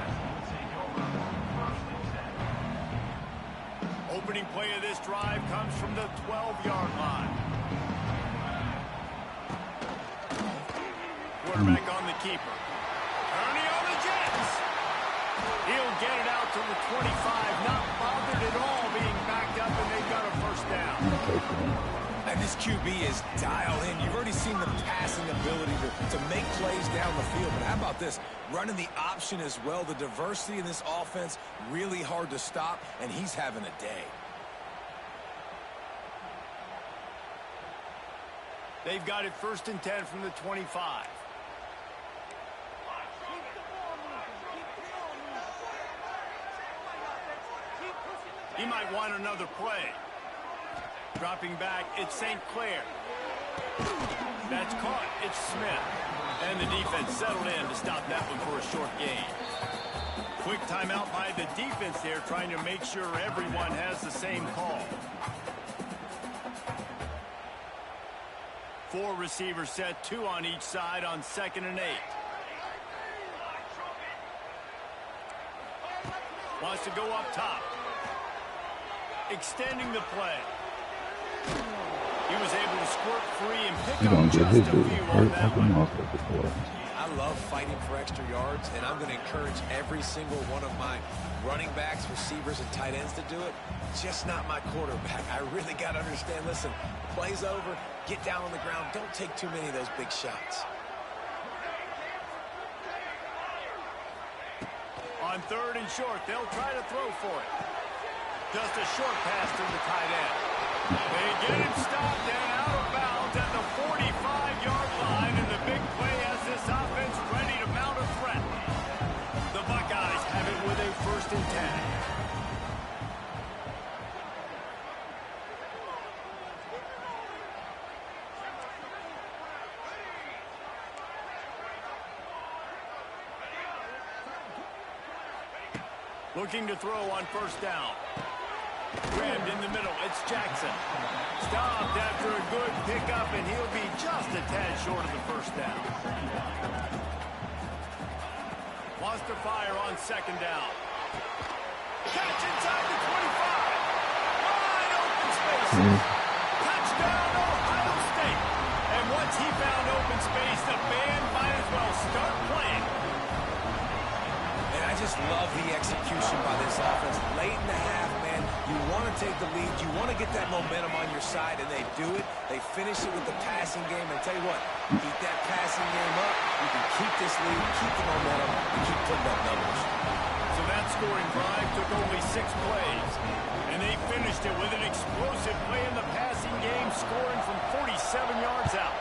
Speaker 1: Opening play of this drive comes from the 12-yard line. Quarterback on the keeper. Ernie on the Jets. He'll get it out to the 25. Not bothered at all being backed up, and they've got a 1st down.
Speaker 4: And this QB is dialed in. You've already seen the passing ability to make plays down the field. But how about this? Running the option as well. The diversity in this offense, really hard to stop, and he's having a day.
Speaker 1: They've got it 1st and 10 from the 25. He might want another play. Dropping back, it's St. Clair. That's caught. It's Smith. And the defense settled in to stop that one for a short gain. Quick timeout by the defense there, trying to make sure everyone has the same call. 4 receivers set, 2 on each side on 2nd and 8. Wants to go up top. Extending the play. He was able to squirt free and pick up just a few on that one.
Speaker 4: I love fighting for extra yards, and I'm going to encourage every single one of my running backs, receivers, and tight ends to do it. Just not my quarterback. I really got to understand, listen, play's over, get down on the ground. Don't take too many of those big shots.
Speaker 1: On 3rd and short, they'll try to throw for it. Just a short pass to the tight end. They get him stopped and out of bounds at the 45-yard line, and the big play has this offense ready to mount a threat. The Buckeyes have it with a 1st and 10. Looking to throw on 1st down. Grabbed in the middle. It's Jackson. Stopped after a good pickup, and he'll be just a tad short of the 1st down. Wants to fire on 2nd down. Catch inside the 25. Wide open space. Touchdown, Ohio State. And once he found open space, the band might as well start playing.
Speaker 4: And I just love the execution by this offense. Late in the half, man, you want to take the lead. You want to get that momentum on your side, and they do it. They finish it with the passing game. And tell you what, keep that passing game up. You can keep this lead, keep the momentum, and keep putting up numbers.
Speaker 1: So that scoring drive took only 6 plays. And they finished it with an explosive play in the passing game, scoring from 47 yards out.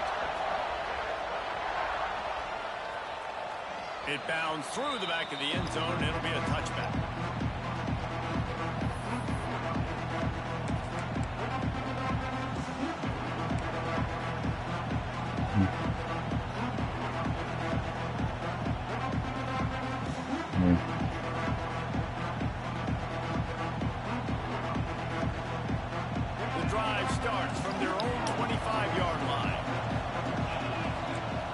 Speaker 1: It bounds through the back of the end zone, and it'll be a touchback. The drive starts from their own 25-yard line.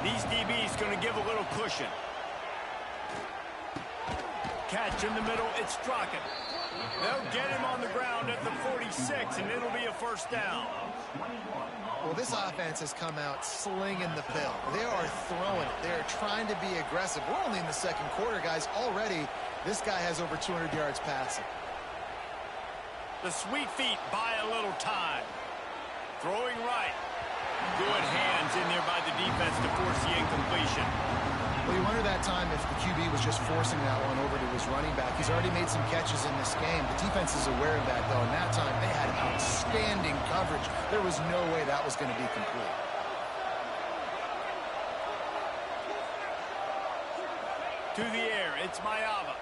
Speaker 1: These DBs going to give a little cushion. Catch in the middle, it's Strachan. They'll get him on the ground at the 46, and it'll be a 1st down.
Speaker 3: Well, this offense has come out slinging the pill. They are throwing it. They're trying to be aggressive. We're only in the 2nd quarter, guys. Already, this guy has over 200 yards passing.
Speaker 1: The sweet feet buy a little time. Throwing right. Good hands in there by the defense to force the incompletion.
Speaker 3: Well, you wonder that time if the QB was just forcing that one over to his running back. He's already made some catches in this game. The defense is aware of that, though, and that time they had outstanding coverage. There was no way that was going to be complete.
Speaker 1: To the air, it's Maiava.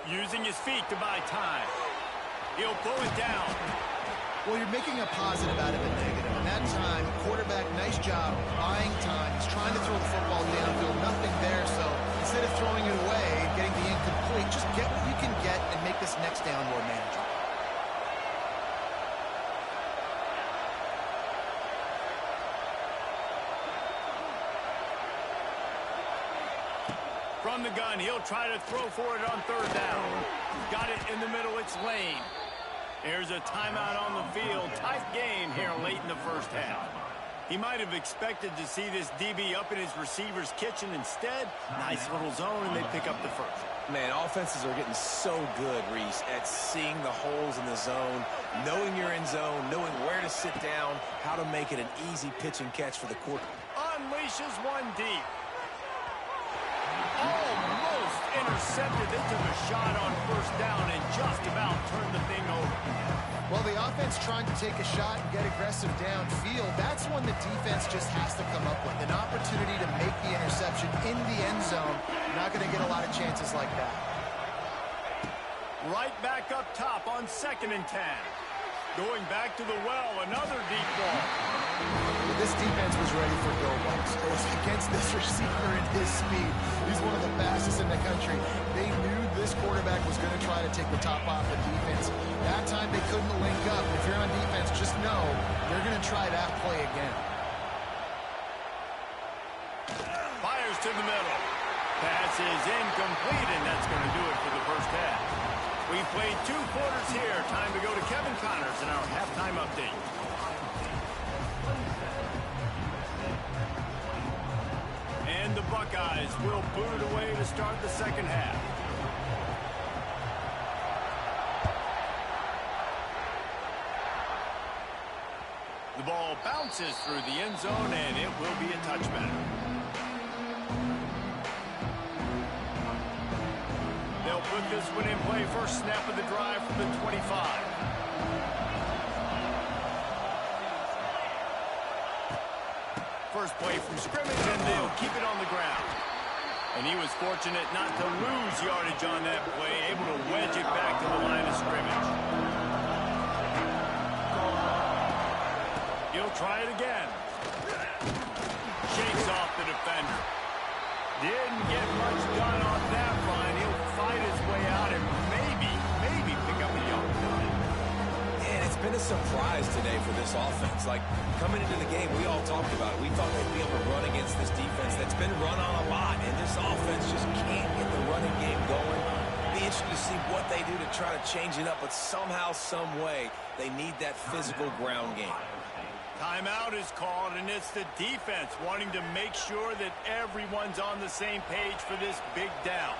Speaker 1: Using his feet to buy time. He'll pull it down.
Speaker 3: Well, you're making a positive out of a negative. And that time, quarterback, nice job buying time. He's trying to throw the football downfield, nothing there. So instead of throwing it away and getting the incomplete, just get what you can get and make this next down more manageable.
Speaker 1: From the gun, he'll try to throw for it on third down. Got it in the middle, it's Lane. There's a timeout on the field. Tight game here late in the first half. He might have expected to see this DB up in his receiver's kitchen. Instead, nice little zone, and they pick up the first.
Speaker 4: Man, offenses are getting so good, Reese, at seeing the holes in the zone, knowing you're in zone, knowing where to sit down, how to make it an easy pitch and catch for the quarterback.
Speaker 1: Unleashes one deep. Almost intercepted. They took a shot on first down and just about turned the thing over.
Speaker 3: Well, the offense trying to take a shot and get aggressive downfield. That's one the defense just has to come up with. An opportunity to make the interception in the end zone. You're not going to get a lot of chances like that.
Speaker 1: Right back up top on 2nd and 10. Going back to the well, another deep ball.
Speaker 3: This defense was ready for Bill Bucks. It was against this receiver and his speed. He's one of the fastest in the country. They knew this quarterback was going to try to take the top off the defense. That time they couldn't link up. If you're on defense, just know they're going to try that play again.
Speaker 1: Fires to the middle. Pass is incomplete, and that's going to do it for the first half. We've played 2 quarters here. Time to go to Kevin Connors in our halftime update. And the Buckeyes will boot it away to start the second half. The ball bounces through the end zone, and it will be a touchback. They'll put this one in play. First snap of the drive from the 25. First play from scrimmage, and they'll keep it on the ground. And he was fortunate not to lose yardage on that play, able to wedge it back to the line of scrimmage. He'll try it again. Shakes off the defender. Didn't get much done on that line. He'll fight his way out and maybe pick up a yard.
Speaker 4: And it's been a surprise today for this offense. Like, coming into the game, we all talked about it. We thought they'd be able to run against this defense that's been run on a lot, and this offense just can't get the running game going. Be interested to see what they do to try to change it up, but somehow, some way, they need that physical ground game.
Speaker 1: Timeout is called, and it's the defense wanting to make sure that everyone's on the same page for this big down.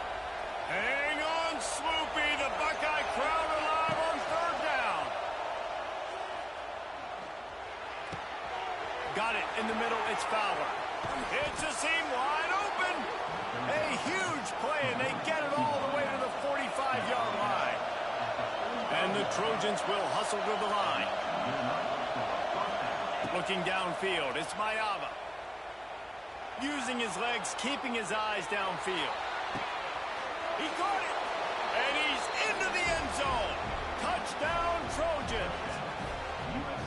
Speaker 1: Hang on, Swoopy. The Buckeye crowd alive on third down. Got it in the middle. It's Fowler. It's a seam wide open. A huge play, and they get it all the way to the 45-yard line. And the Trojans will hustle to the line. Looking downfield, it's Maiava. Using his legs, keeping his eyes downfield. He caught it, and he's into the end zone. Touchdown, Trojans.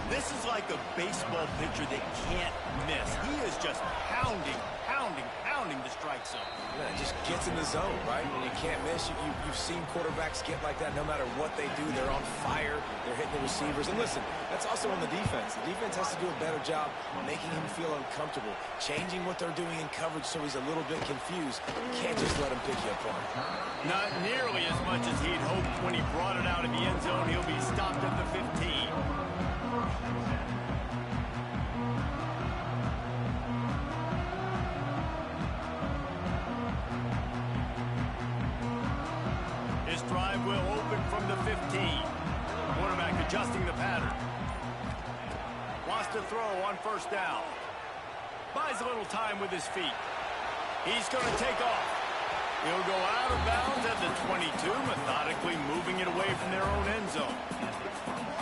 Speaker 1: This is like a baseball pitcher that can't miss. He is just pounding the strike zone.
Speaker 4: Yeah, it just gets in the zone, right? And you can't miss. You've seen quarterbacks get like that no matter what they do. They're on fire. They're hitting the receivers. And listen, that's also on the defense. The defense has to do a better job making him feel uncomfortable, changing what they're doing in coverage so he's a little bit confused. You can't just let him pick you apart.
Speaker 1: Not nearly as much as he'd hoped when he brought it out of the end zone. He'll be stopped at the 15. Drive will open from the 15. adjusting the pattern. Wants to throw on first down. Buys a little time with his feet. He's going to take off. He'll go out of bounds at the 22, methodically moving it away from their own end zone.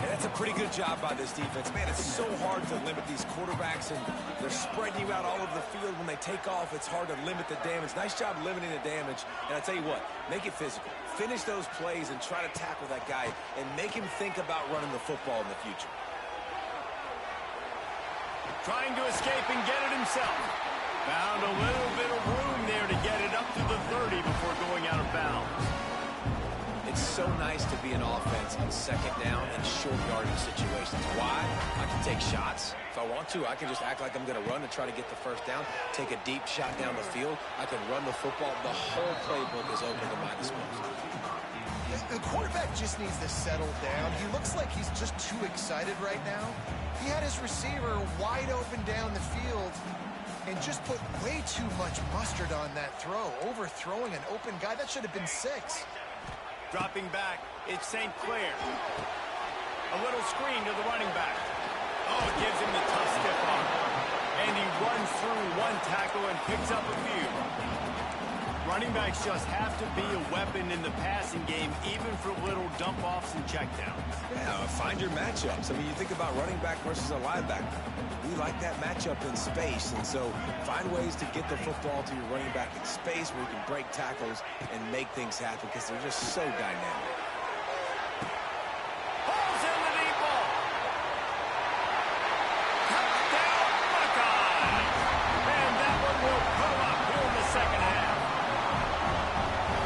Speaker 4: And that's a pretty good job by this defense. Man, it's so hard to limit these quarterbacks, and they're spreading you out all over the field. When they take off, it's hard to limit the damage. Nice job limiting the damage. And I tell you what, make it physical. Finish those plays and try to tackle that guy and make him think about running the football in the future.
Speaker 1: Trying to escape and get it himself. Found a little bit of room there to get it up to the 30 before going out of bounds.
Speaker 4: It's so nice to be an offense on second down and short yardage situations. Why? I can take shots. If I want to, I can just act like I'm going to run and try to get the first down, take a deep shot down the field. I can run the football. The whole playbook is open to my disposal.
Speaker 3: The quarterback just needs to settle down. He looks like he's just too excited right now. He had his receiver wide open down the field and just put way too much mustard on that throw, overthrowing an open guy. That should have been 6.
Speaker 1: Dropping back, it's St. Clair. A little screen to the running back. Oh, it gives him the tough stiff arm. And he runs through one tackle and picks up a few. Running backs just have to be a weapon in the passing game, even for little dump-offs and checkdowns.
Speaker 4: Yeah, find your matchups. I mean, you think about running back versus a linebacker. We like that matchup in space, and so find ways to get the football to your running back in space where you can break tackles and make things happen because they're just so dynamic.
Speaker 1: Balls in the deep ball. Touchdown, Buckeyes! And that one will come up here in the second half.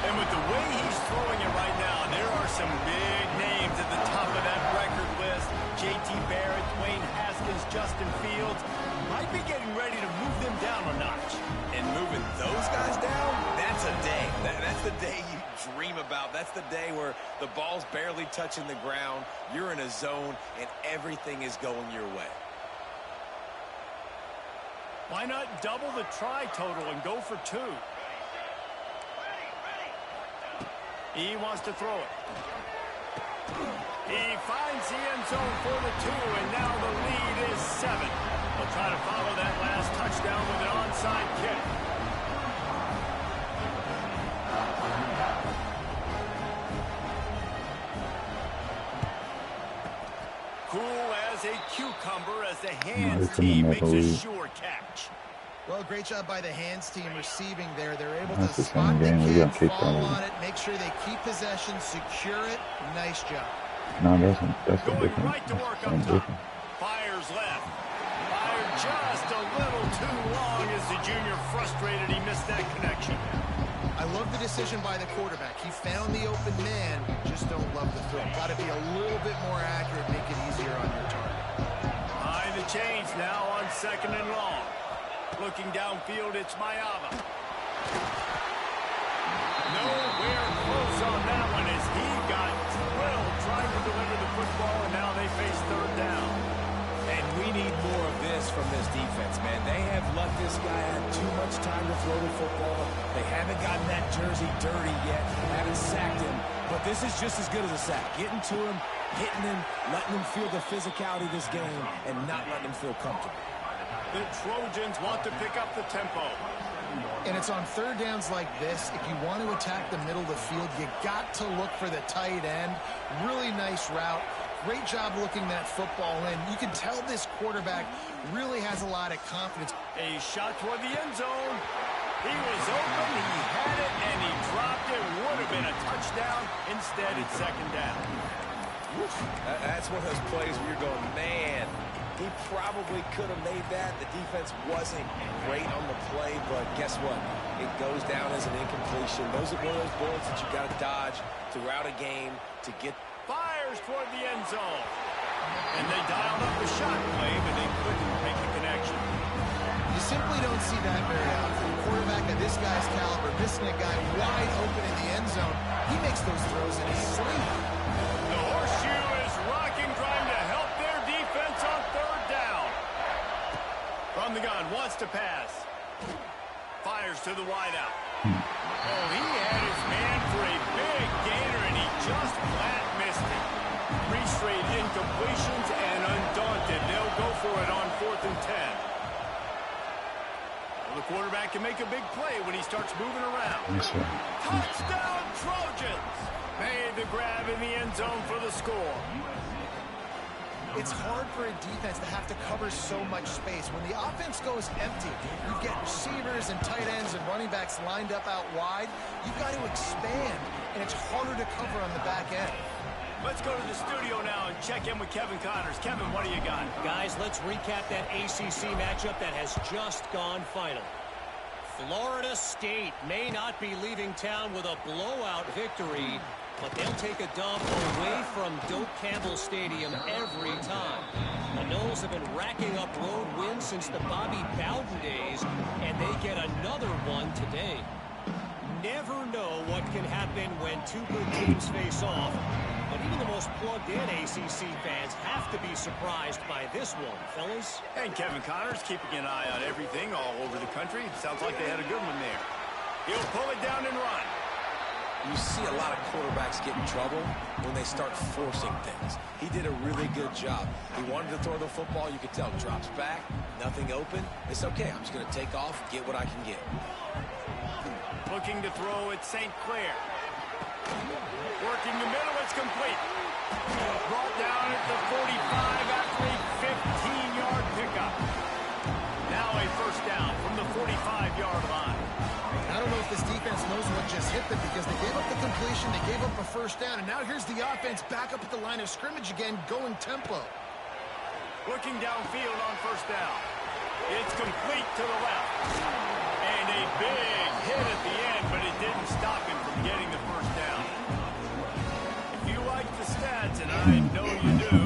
Speaker 1: And with the way he's throwing it right now, there are some big names at the top of that record list. J.T. Barrett, Dwayne Haskins, Justin Fields might be getting ready to move them down a notch.
Speaker 4: And moving those guys down, that's a day. That's the day you dream about. That's the day where the ball's barely touching the ground, you're in a zone, and everything is going your way.
Speaker 1: Why not double the try total and go for 2? He wants to throw it. He finds the end zone for the 2, and now the lead is 7. They'll try to follow that last touchdown with an onside kick. Cool as a cucumber as the hands team makes a sure catch.
Speaker 3: Well, great job by the hands team receiving there. They're able
Speaker 2: That's
Speaker 3: to
Speaker 2: the
Speaker 3: spot
Speaker 2: same
Speaker 3: the
Speaker 2: game. We
Speaker 3: kid,
Speaker 2: got kicked
Speaker 3: fall
Speaker 2: out.
Speaker 3: on it, make sure they keep possession, secure it. Nice job.
Speaker 2: No, that's a
Speaker 1: Going
Speaker 2: different.
Speaker 1: right to work up
Speaker 2: That's
Speaker 1: top.
Speaker 2: different.
Speaker 1: Fires left. Fired just a little too long as the junior frustrated he missed that connection.
Speaker 3: I love the decision by the quarterback. He found the open man, just don't love the throw. Got to be a little bit more accurate, make it easier on your target.
Speaker 1: Behind the chains now on second and long. Looking downfield, it's Mayava. Nowhere close on that one as he got drilled trying to deliver the football, and now they face third down.
Speaker 4: And we need more of this from this defense, man. They have let this guy have too much time to throw the football. They haven't gotten that jersey dirty yet, haven't sacked him. But this is just as good as a sack. Getting to him, hitting him, letting him feel the physicality of this game, and not letting him feel comfortable.
Speaker 1: The Trojans want to pick up the tempo.
Speaker 3: And it's on third downs like this. If you want to attack the middle of the field, you got to look for the tight end. Really nice route. Great job looking that football in. You can tell this quarterback really has a lot of confidence.
Speaker 1: A shot toward the end zone. He was open, he had it, and he dropped it. Would have been a touchdown. Instead, it's second down.
Speaker 4: That's one of those plays where you're going, man, he probably could have made that. The defense wasn't great on the play, but guess what? It goes down as an incompletion. Those are one of those bullets that you got to dodge throughout a game to get.
Speaker 1: Fires toward the end zone. And they dialed up the shot play, but they couldn't make the connection.
Speaker 3: You simply don't see that very often. A quarterback of this guy's caliber, missing a guy wide open in the end zone. He makes those throws in his sleep.
Speaker 1: The horseshoe is rocking, trying to help their defense on third down. From the gun, wants to pass. Fires to the wideout. Oh, he had his man for a big gainer, and he just flat missed it. 3 straight incompletions, and undaunted, they'll go for it on 4th and 10. Well, the quarterback can make a big play when he starts moving around. Touchdown, Trojans! Made the grab in the end zone for the score.
Speaker 3: It's hard for a defense to have to cover so much space. When the offense goes empty, you get receivers and tight ends and running backs lined up out wide. You've got to expand, and it's harder to cover on the back end.
Speaker 1: Let's go to the studio now and check in with Kevin Connors. Kevin, what do you got?
Speaker 5: Guys, let's recap that ACC matchup that has just gone final. Florida State may not be leaving town with a blowout victory, but they'll take a dub away from Doak Campbell Stadium every time. The Noles have been racking up road wins since the Bobby Bowden days, and they get another one today. Never know what can happen when two good teams face off, but even the most plugged-in ACC fans have to be surprised by this one, fellas.
Speaker 1: And Kevin Connors keeping an eye on everything all over the country. Sounds like they had a good one there. He'll pull it down and run.
Speaker 4: You see a lot of quarterbacks get in trouble when they start forcing things. He did a really good job. He wanted to throw the football. You could tell. Drops back, nothing open. It's okay. I'm just going to take off, get what I can get.
Speaker 1: Looking to throw at St. Clair. Working the middle. It's complete. Brought down at the 45 after a 15-yard pickup. Now a first down from the 45-yard line.
Speaker 3: I don't know if this defense knows what just hit them because they gave up the completion, they gave up a first down, and now here's the offense back up at the line of scrimmage again, going tempo.
Speaker 1: Looking downfield on first down. It's complete to the left. And a big hit at the end, but it didn't stop him from getting the first down. If you like the stats, and I know you do,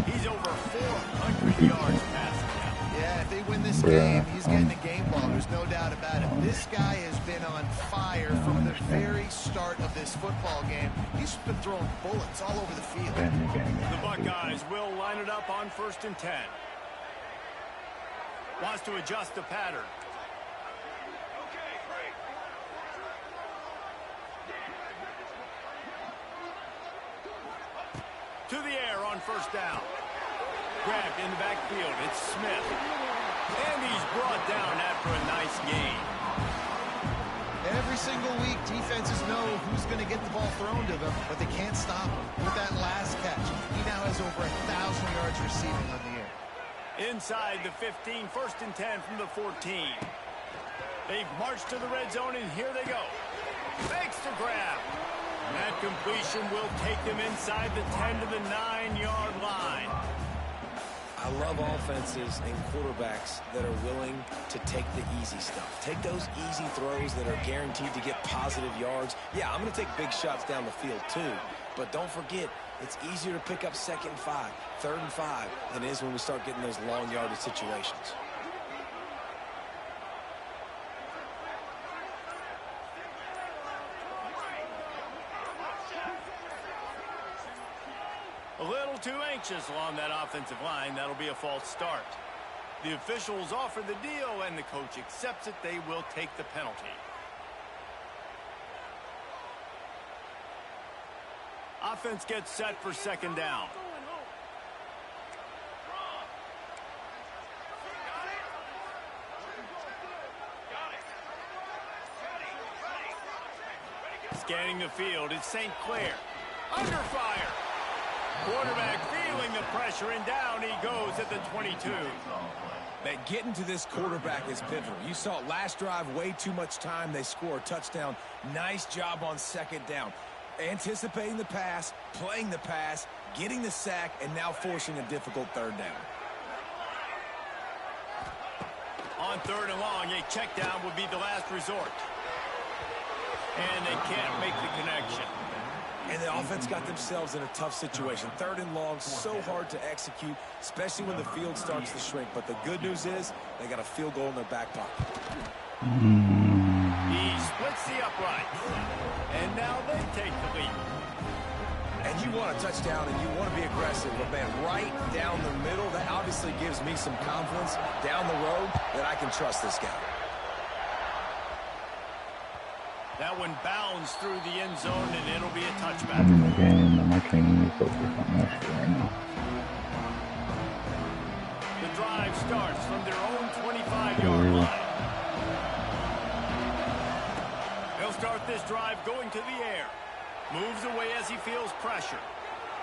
Speaker 1: he's over 400 yards passing now.
Speaker 3: Yeah, if they win this game, he's getting the game ball. There's no doubt about it. This guy has been on fire from the very start of this football game. He's been throwing bullets all over the field.
Speaker 1: The Buckeyes will line it up on 1st and 10. Wants to adjust the pattern. To the air on first down. Grabbed in the backfield. It's Smith. And he's brought down after a nice gain.
Speaker 3: Every single week, defenses know who's going to get the ball thrown to them, but they can't stop him. With that last catch, he now has over 1,000 yards receiving on the year.
Speaker 1: Inside the 15, 1st and 10 from the 14. They've marched to the red zone, and here they go. Fakes to grab. That completion will take them inside the 10 to the 9-yard line.
Speaker 4: I love offenses and quarterbacks that are willing to take the easy stuff. Take those easy throws that are guaranteed to get positive yards. Yeah, I'm going to take big shots down the field too, but don't forget, it's easier to pick up 2nd and 5, 3rd and 5 than it is when we start getting those long yardage situations.
Speaker 1: A little too anxious along that offensive line. That'll be a false start. The officials offer the deal, and the coach accepts it. They will take the penalty. Offense gets set for 2nd down. Scanning the field, it's St. Clair. Under fire. Quarterback feeling the pressure, and down he goes at the 22.
Speaker 4: That getting to this quarterback is pivotal. You saw it last drive, way too much time. They score a touchdown. Nice job on 2nd down. Anticipating the pass, playing the pass, getting the sack, and now forcing a difficult 3rd down.
Speaker 1: On 3rd and long, a check down would be the last resort. And they can't make the connection.
Speaker 4: And the offense got themselves in a tough situation. 3rd and long, so hard to execute, especially when the field starts to shrink. But the good news is they got a field goal in their back pocket.
Speaker 1: He splits the upright. And now they take the lead.
Speaker 4: And you want a touchdown and you want to be aggressive, but man, right down the middle, that obviously gives me some confidence down the road that I can trust this guy.
Speaker 1: That one bounds through the end zone, and it'll be a touchback.
Speaker 2: I'm in the game, and I can't even focus on that shit right now.
Speaker 1: The drive starts from their own 25-yard line. They'll start this drive going to the air. Moves away as he feels pressure.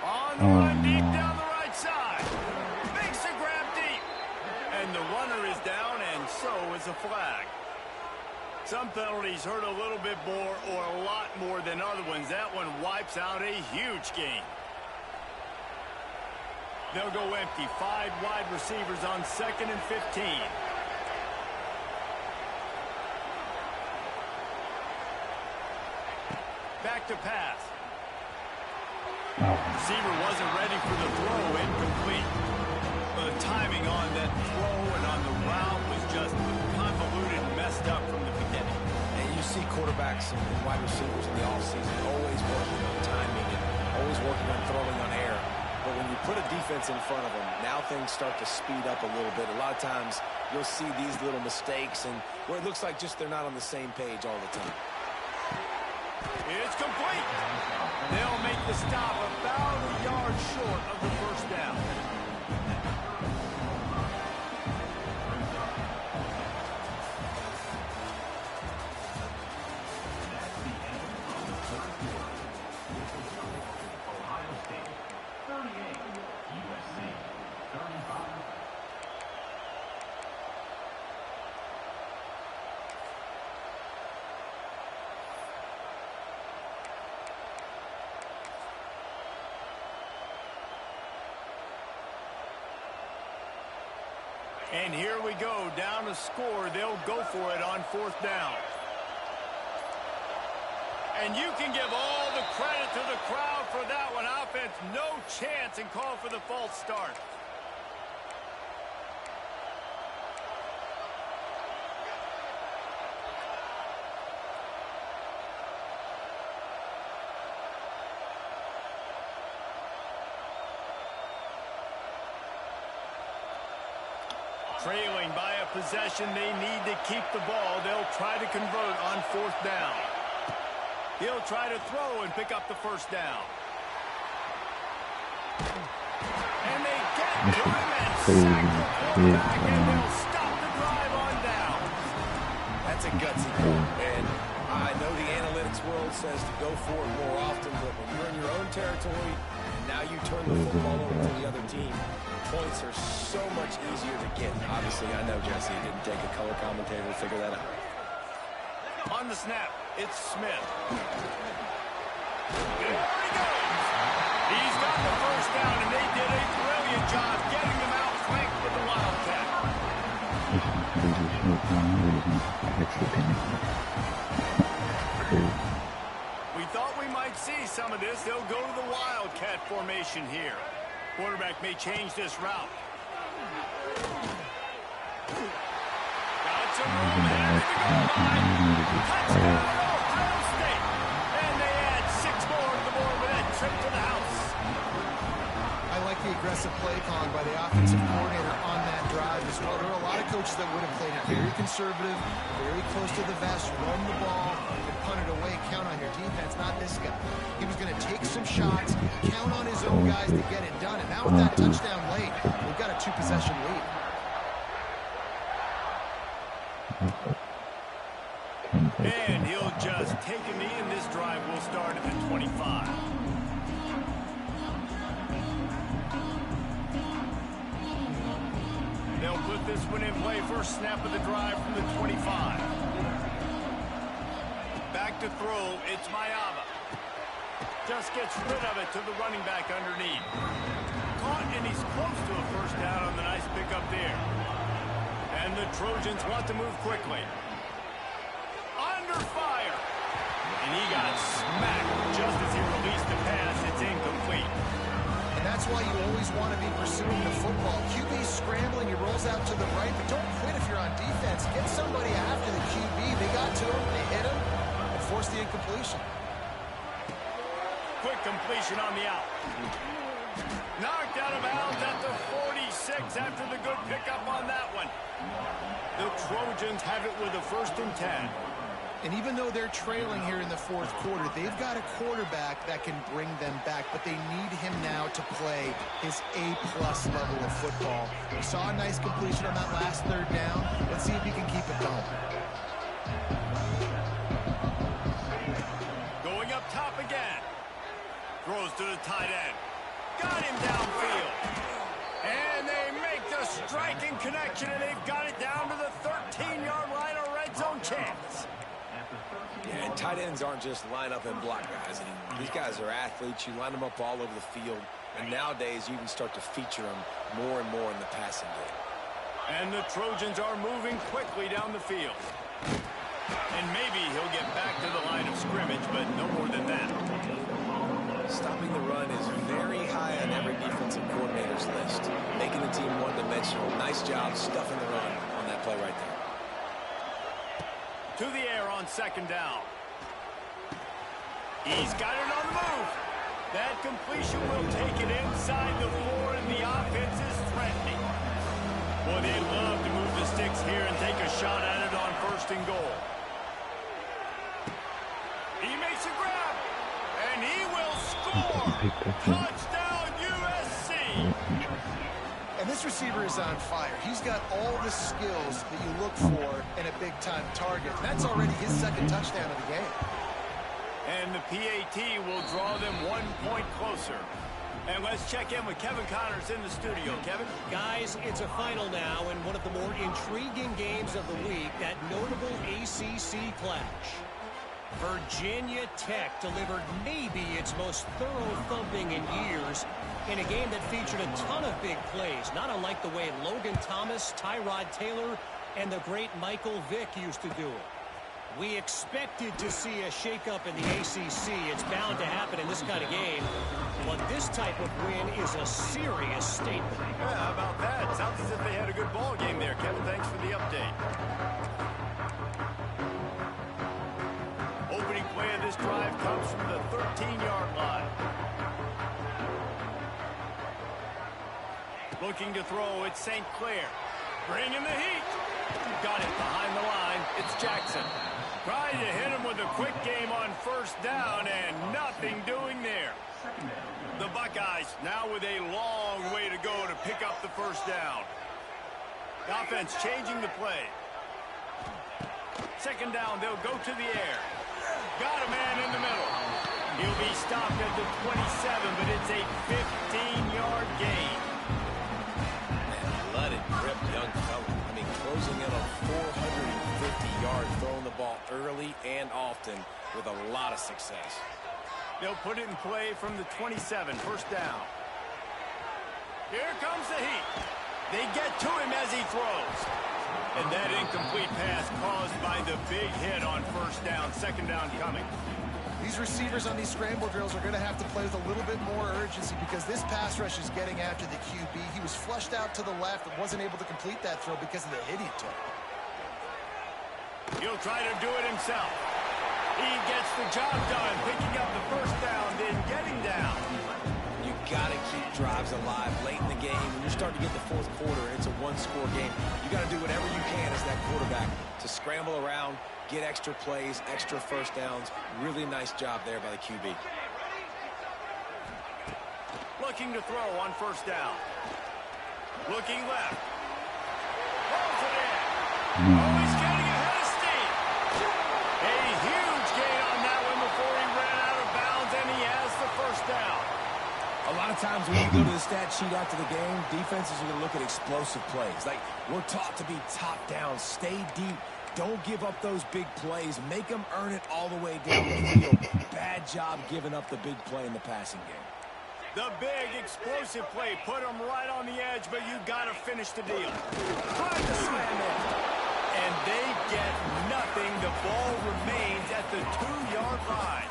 Speaker 1: On the run, deep down the right side. Makes a grab deep. And the runner is down, and so is a flag. Some penalties hurt a little bit more or a lot more than other ones. That one wipes out a huge game. They'll go empty. 5 wide receivers on 2nd and 15. Back to pass. Receiver wasn't ready for the throw. Incomplete. The timing on that throw and on the route was just convoluted and messed up from the beginning.
Speaker 4: And you see quarterbacks and wide receivers in the offseason always working on timing and always working on throwing on air. But when you put a defense in front of them, now things start to speed up a little bit. A lot of times you'll see these little mistakes and where it looks like just they're not on the same page all the time.
Speaker 1: It's complete. They'll make the stop about a yard short of the first down. And here we go, down to score. They'll go for it on 4th down. And you can give all the credit to the crowd for that one. Offense, no chance, and call for the false start. Trailing by a possession, they need to keep the ball. They'll try to convert on 4th down. He'll try to throw and pick up the first down. And they get to him and sack the quarterback, and they'll stop the drive on down.
Speaker 4: That's a gutsy call, and I know the analytics world says to go for it more often, but when you're in your own territory, and now you turn the football over to the other team, points are so much easier to get. Obviously, I know, Jesse, it didn't take a color commentator to figure that out.
Speaker 1: On the snap, it's Smith. There he goes. He's got the first down, and they did a brilliant job getting them out flanked with the Wildcat. We thought we might see some of this. They'll go to the Wildcat formation here. Quarterback may change this route. Got some room here to go line. Touchdown, Ohio State. And they add 6 more to the board with that trip to the house.
Speaker 3: I like the aggressive play calling by the offensive coordinator on that drive as well. There are a lot of coaches that would have played it very conservative, very close to the vest, run the ball, and punt it away. Count on your defense, not this guy. He was going to take some shots, count on his own guys to get it done. And now with that touchdown late, we've got a 2-possession lead.
Speaker 1: And he'll just take a knee, and this drive will start at the 25. They'll put this one in play. First snap of the drive from the 25. Back to throw. It's Mayava. Just gets rid of it to the running back underneath. Caught, and he's close to a first down on the nice pickup there. And the Trojans want to move quickly. Under fire. And he got smacked just as he released the pass. It's incomplete.
Speaker 3: And that's why you always want to be pursuing the football. QB's scrambling, he rolls out to the right, but don't quit if you're on defense. Get somebody after the QB. They got to him, they hit him, and forced the incompletion.
Speaker 1: Quick completion on the out. Knocked out of bounds at the 46 after the good pickup on that one. The Trojans have it with a 1st and 10.
Speaker 3: And even though they're trailing here in the fourth quarter, they've got a quarterback that can bring them back, but they need him now to play his A-plus level of football. We saw a nice completion on that last third down. Let's see if he can keep it going.
Speaker 1: Going up top again. Throws to the tight end. Got him downfield. And they make the striking connection, and they've got it down to the 13-yard line, a red zone chance.
Speaker 4: Yeah, and tight ends aren't just line up and block guys. And these guys are athletes. You line them up all over the field. And nowadays, you can start to feature them more and more in the passing game.
Speaker 1: And the Trojans are moving quickly down the field. And maybe he'll get back to the line of scrimmage, but no more than that.
Speaker 4: Stopping the run is very high on every defensive coordinator's list. Making the team one-dimensional. Nice job stuffing the run on that play right there.
Speaker 1: To the air on second down. He's got it on the move. That completion will take it inside the 4, and the offense is threatening. Boy, they love to move the sticks here and take a shot at it on first and goal. He makes a grab, and he will score. Touchdown, USC.
Speaker 3: And this receiver is on fire. He's got all the skills that you look for in a big-time target. That's already his second touchdown of the game.
Speaker 1: And the PAT will draw them 1 point closer. And let's check in with Kevin Connors in the studio. Kevin?
Speaker 5: Guys, it's a final now in one of the more intriguing games of the week, that notable ACC clash. Virginia Tech delivered maybe its most thorough thumping in years in a game that featured a ton of big plays, not unlike the way Logan Thomas, Tyrod Taylor, and the great Michael Vick used to do it. We expected to see a shakeup in the ACC. It's bound to happen in this kind of game. But this type of win is a serious statement.
Speaker 1: Yeah, how about that? Sounds as if they had a good ball game there, Kevin. Thanks for the update. Opening play of this drive comes from the 13-yard line. Looking to throw, it's St. Clair. Bringing the heat. Got it behind the line. It's Jackson. Trying to hit him with a quick game on first down, and nothing doing there. The Buckeyes now with a long way to go to pick up the first down. The offense changing the play. Second down, they'll go to the air. Got a man in the middle. He'll be stopped at the 27, but it's a 15-yard gain.
Speaker 4: Let it rip, young fella. I mean, closing in on 450 yards, throwing the ball early and often with a lot of success.
Speaker 1: They'll put it in play from the 27, first down. Here comes the heat. They get to him as he throws. And that incomplete pass caused by the big hit on first down, second down coming.
Speaker 3: These receivers on these scramble drills are going to have to play with a little bit more urgency because this pass rush is getting after the QB. He was flushed out to the left and wasn't able to complete that throw because of the hit he took.
Speaker 1: He'll try to do it himself. He gets the job done, picking up the first down, then getting down.
Speaker 4: You got to keep drives alive late in the game. When you start to get the fourth quarter, it's a one-score game. You got to do whatever you can as that quarterback to scramble around, get extra plays, extra first downs. Really nice job there by the QB.
Speaker 1: Looking to throw on first down. Looking left. Throws it in. Oh, he's getting ahead of steam. A huge gain on that one before he ran out of bounds, and he has the first down.
Speaker 4: A lot of times when you go to the stat sheet after the game, defenses are going to look at explosive plays. Like, we're taught to be top down, stay deep. Don't give up those big plays. Make them earn it all the way down the field. Bad job giving up the big play in the passing game.
Speaker 1: The big explosive play put him right on the edge, but you got to finish the deal. Trying to slam in. And they get nothing. The ball remains at the 2-yard line.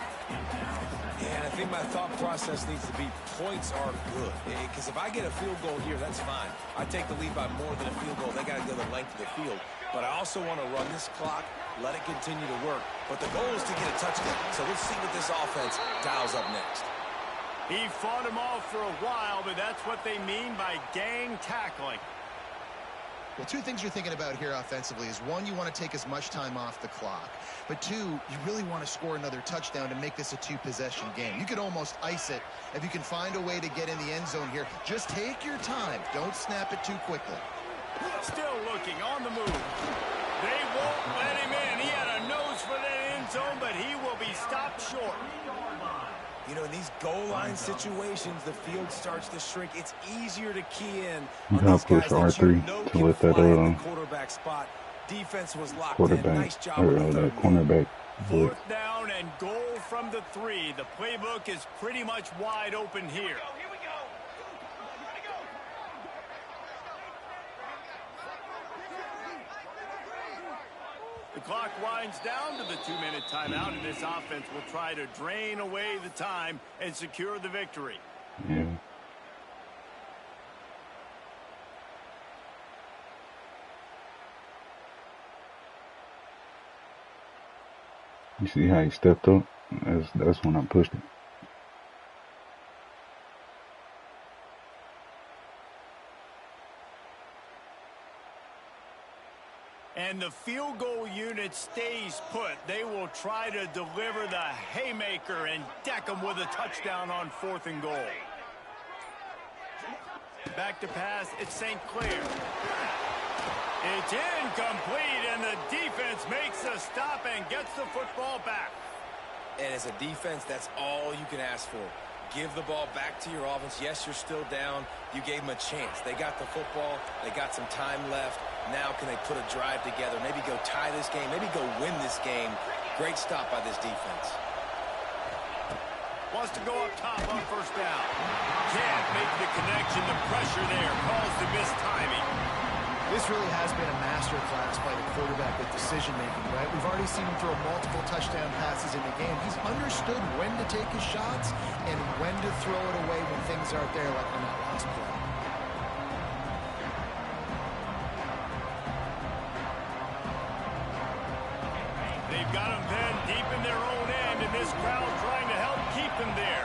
Speaker 4: Yeah, and I think my thought process needs to be points are good. Because if I get a field goal here, that's fine. I take the lead by more than a field goal. They got to go the length of the field. But I also want to run this clock, let it continue to work. But the goal is to get a touchdown. So let's see what this offense dials up next.
Speaker 1: He fought him off for a while, but that's what they mean by gang tackling.
Speaker 3: Well, two things you're thinking about here offensively is, one, you want to take as much time off the clock. But two, you really want to score another touchdown to make this a two-possession game. You could almost ice it if you can find a way to get in the end zone here. Just take your time. Don't snap it too quickly.
Speaker 1: Still looking on the move. They won't let him in. He had a nose for that end zone, but he will be stopped short.
Speaker 4: You know, in these goal line situations, the field starts to shrink. It's easier to key in
Speaker 2: You
Speaker 4: on
Speaker 2: gotta
Speaker 4: these guys
Speaker 2: push
Speaker 4: that you
Speaker 2: R3
Speaker 4: know
Speaker 2: to
Speaker 4: can
Speaker 2: let that
Speaker 4: fly in the quarterback spot. Defense was locked in.
Speaker 2: quarterback
Speaker 4: Nice job
Speaker 2: or
Speaker 4: with the
Speaker 2: that
Speaker 4: third
Speaker 2: cornerback. But
Speaker 1: 4th down and goal from the 3. The playbook is pretty much wide open here. The clock winds down to the 2-minute timeout, and this offense will try to drain away the time and secure the victory.
Speaker 2: yeah. You see how he stepped up? That's when I pushed him.
Speaker 1: And the field goal unit stays put. They will try to deliver the haymaker and deck them with a touchdown on 4th and goal. Back to pass, it's St. Clair. It's incomplete, and the defense makes a stop and gets the football back.
Speaker 4: And as a defense, that's all you can ask for. Give the ball back to your offense. Yes, you're still down. You gave them a chance. They got the football. They got some time left. Now can they put a drive together? Maybe go tie this game. Maybe go win this game. Great stop by this defense.
Speaker 1: Wants to go up top on 1st down. Can't make the connection. The pressure there calls the missed timing.
Speaker 3: This really has been a masterclass by the quarterback with decision-making, right? We've already seen him throw multiple touchdown passes in the game. He's understood when to take his shots and when to throw it away when things aren't there, like on that last play.
Speaker 1: They've got him then deep in their own end, and this crowd trying to help keep them there.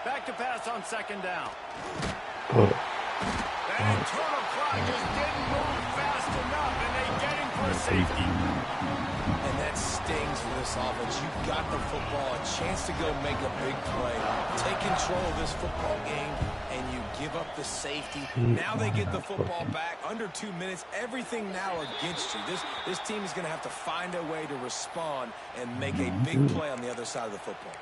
Speaker 1: Back to pass on 2nd down. That internal clock just didn't move fast enough, and they get him for a safety.
Speaker 4: And that stings for this offense. You've got the football, a chance to go make a big play. Take control of this football game, and you give up the safety. Now they get the football back. Under 2 minutes, everything now against you. This team is going to have to find a way to respond and make a big play on the other side of the football.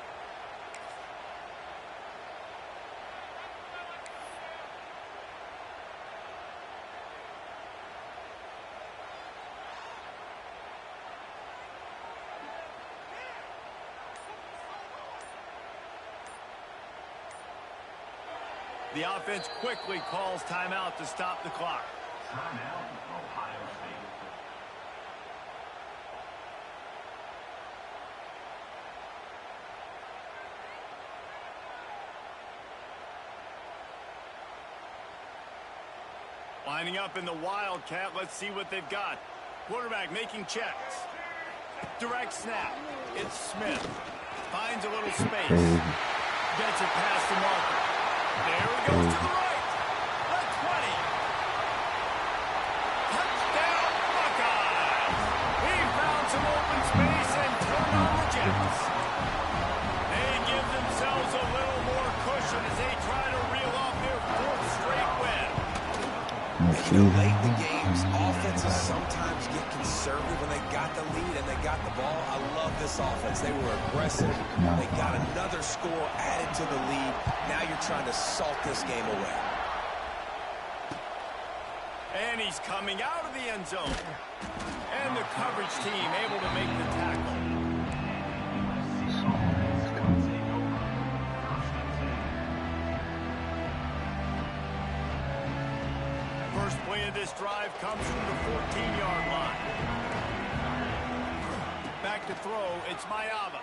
Speaker 1: The offense quickly calls timeout to stop the clock.
Speaker 6: Timeout, Ohio State.
Speaker 1: Lining up in the Wildcat. Let's see what they've got. Quarterback making checks. Direct snap. It's Smith. Finds a little space. Gets it past the marker. There he goes to the right. The 20. Touchdown, Buckeyes. He found some open space and turned on the Jets. They give themselves a little more cushion as they try to reel off their 4th straight win.
Speaker 4: You know, late in the games, offenses sometimes get conservative when they got the lead and they got the ball. I love this offense. They were aggressive. They got another score added to the lead. Now you're trying to salt this game away.
Speaker 1: And he's coming out of the end zone. And the coverage team able to make the tackle. First play of this drive comes from the 14-yard line. Back to throw, it's Mayava.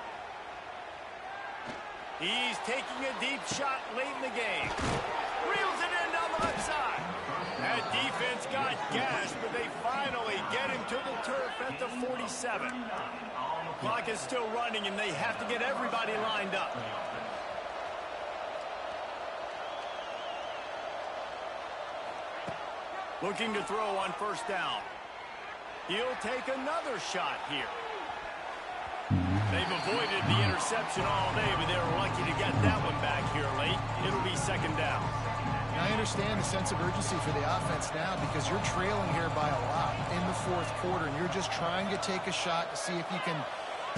Speaker 1: He's taking a deep shot late in the game. Reels it in down the left side. And almost got gashed, but they finally get him to the turf at the 47. Clock is still running, and they have to get everybody lined up. Looking to throw on first down. He'll take another shot here. They've avoided the interception all day, but they were lucky to get that one back here late. It'll be second down.
Speaker 3: I understand the sense of urgency for the offense now because you're trailing here by a lot in the fourth quarter, and you're just trying to take a shot to see if you can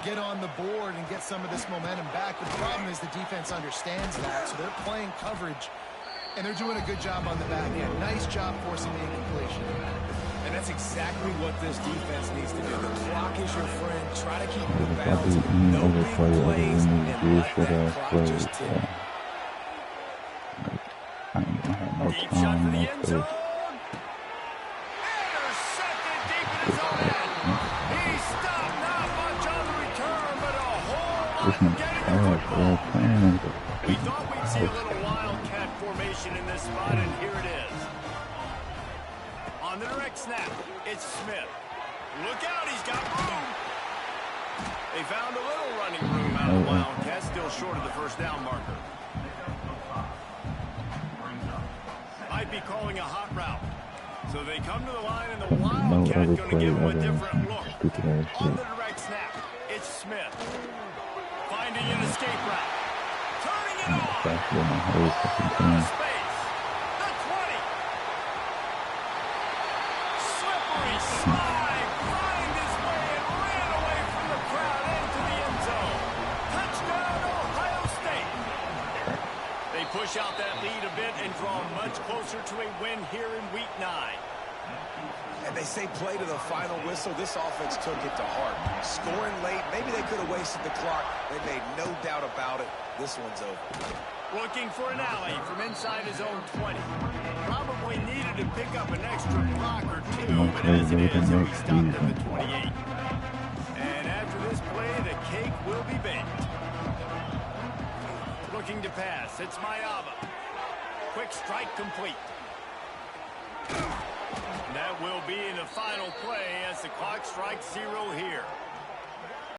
Speaker 3: get on the board and get some of this momentum back. But the problem is the defense understands that, so they're playing coverage, and they're doing a good job on the back end. Nice job forcing the incompletion.
Speaker 4: And that's exactly what this defense needs to do. The clock is your friend. Try to keep it in balance. No big plays, and let that clock just tick.
Speaker 1: Deep shot for the end zone. Intercepted deep in his own end. He stopped not much on the return, but a whole lot getting the football. We thought we'd see a little wildcat formation in this spot, and here it is. On the direct snap, it's Smith. Look out, he's got room. They found a little running room out of the Wildcat, still short of the first down marker. Might be calling a hot route. So they come to the line, and the Wildcat going to give him a different look. On the direct snap, it's Smith. Finding an escape route. Turning it on. All space. The 20. Slippery slide. Find his way and ran away from the crowd into the end zone. Touchdown, Ohio State. They push out that lead a bit and draw much closer to a win here in Week 9.
Speaker 4: And they say play to the final whistle. This offense took it to heart. Scoring late, maybe they could have wasted the clock. They made no doubt about it. This one's over.
Speaker 1: Looking for an alley from inside his own 20. Probably needed to pick up an extra block or two, but as it is, he'll be stopped at the 28. And after this play, the cake will be baked. Looking to pass, it's Mayava. Quick strike complete. That will be the final play as the clock strikes 0 here.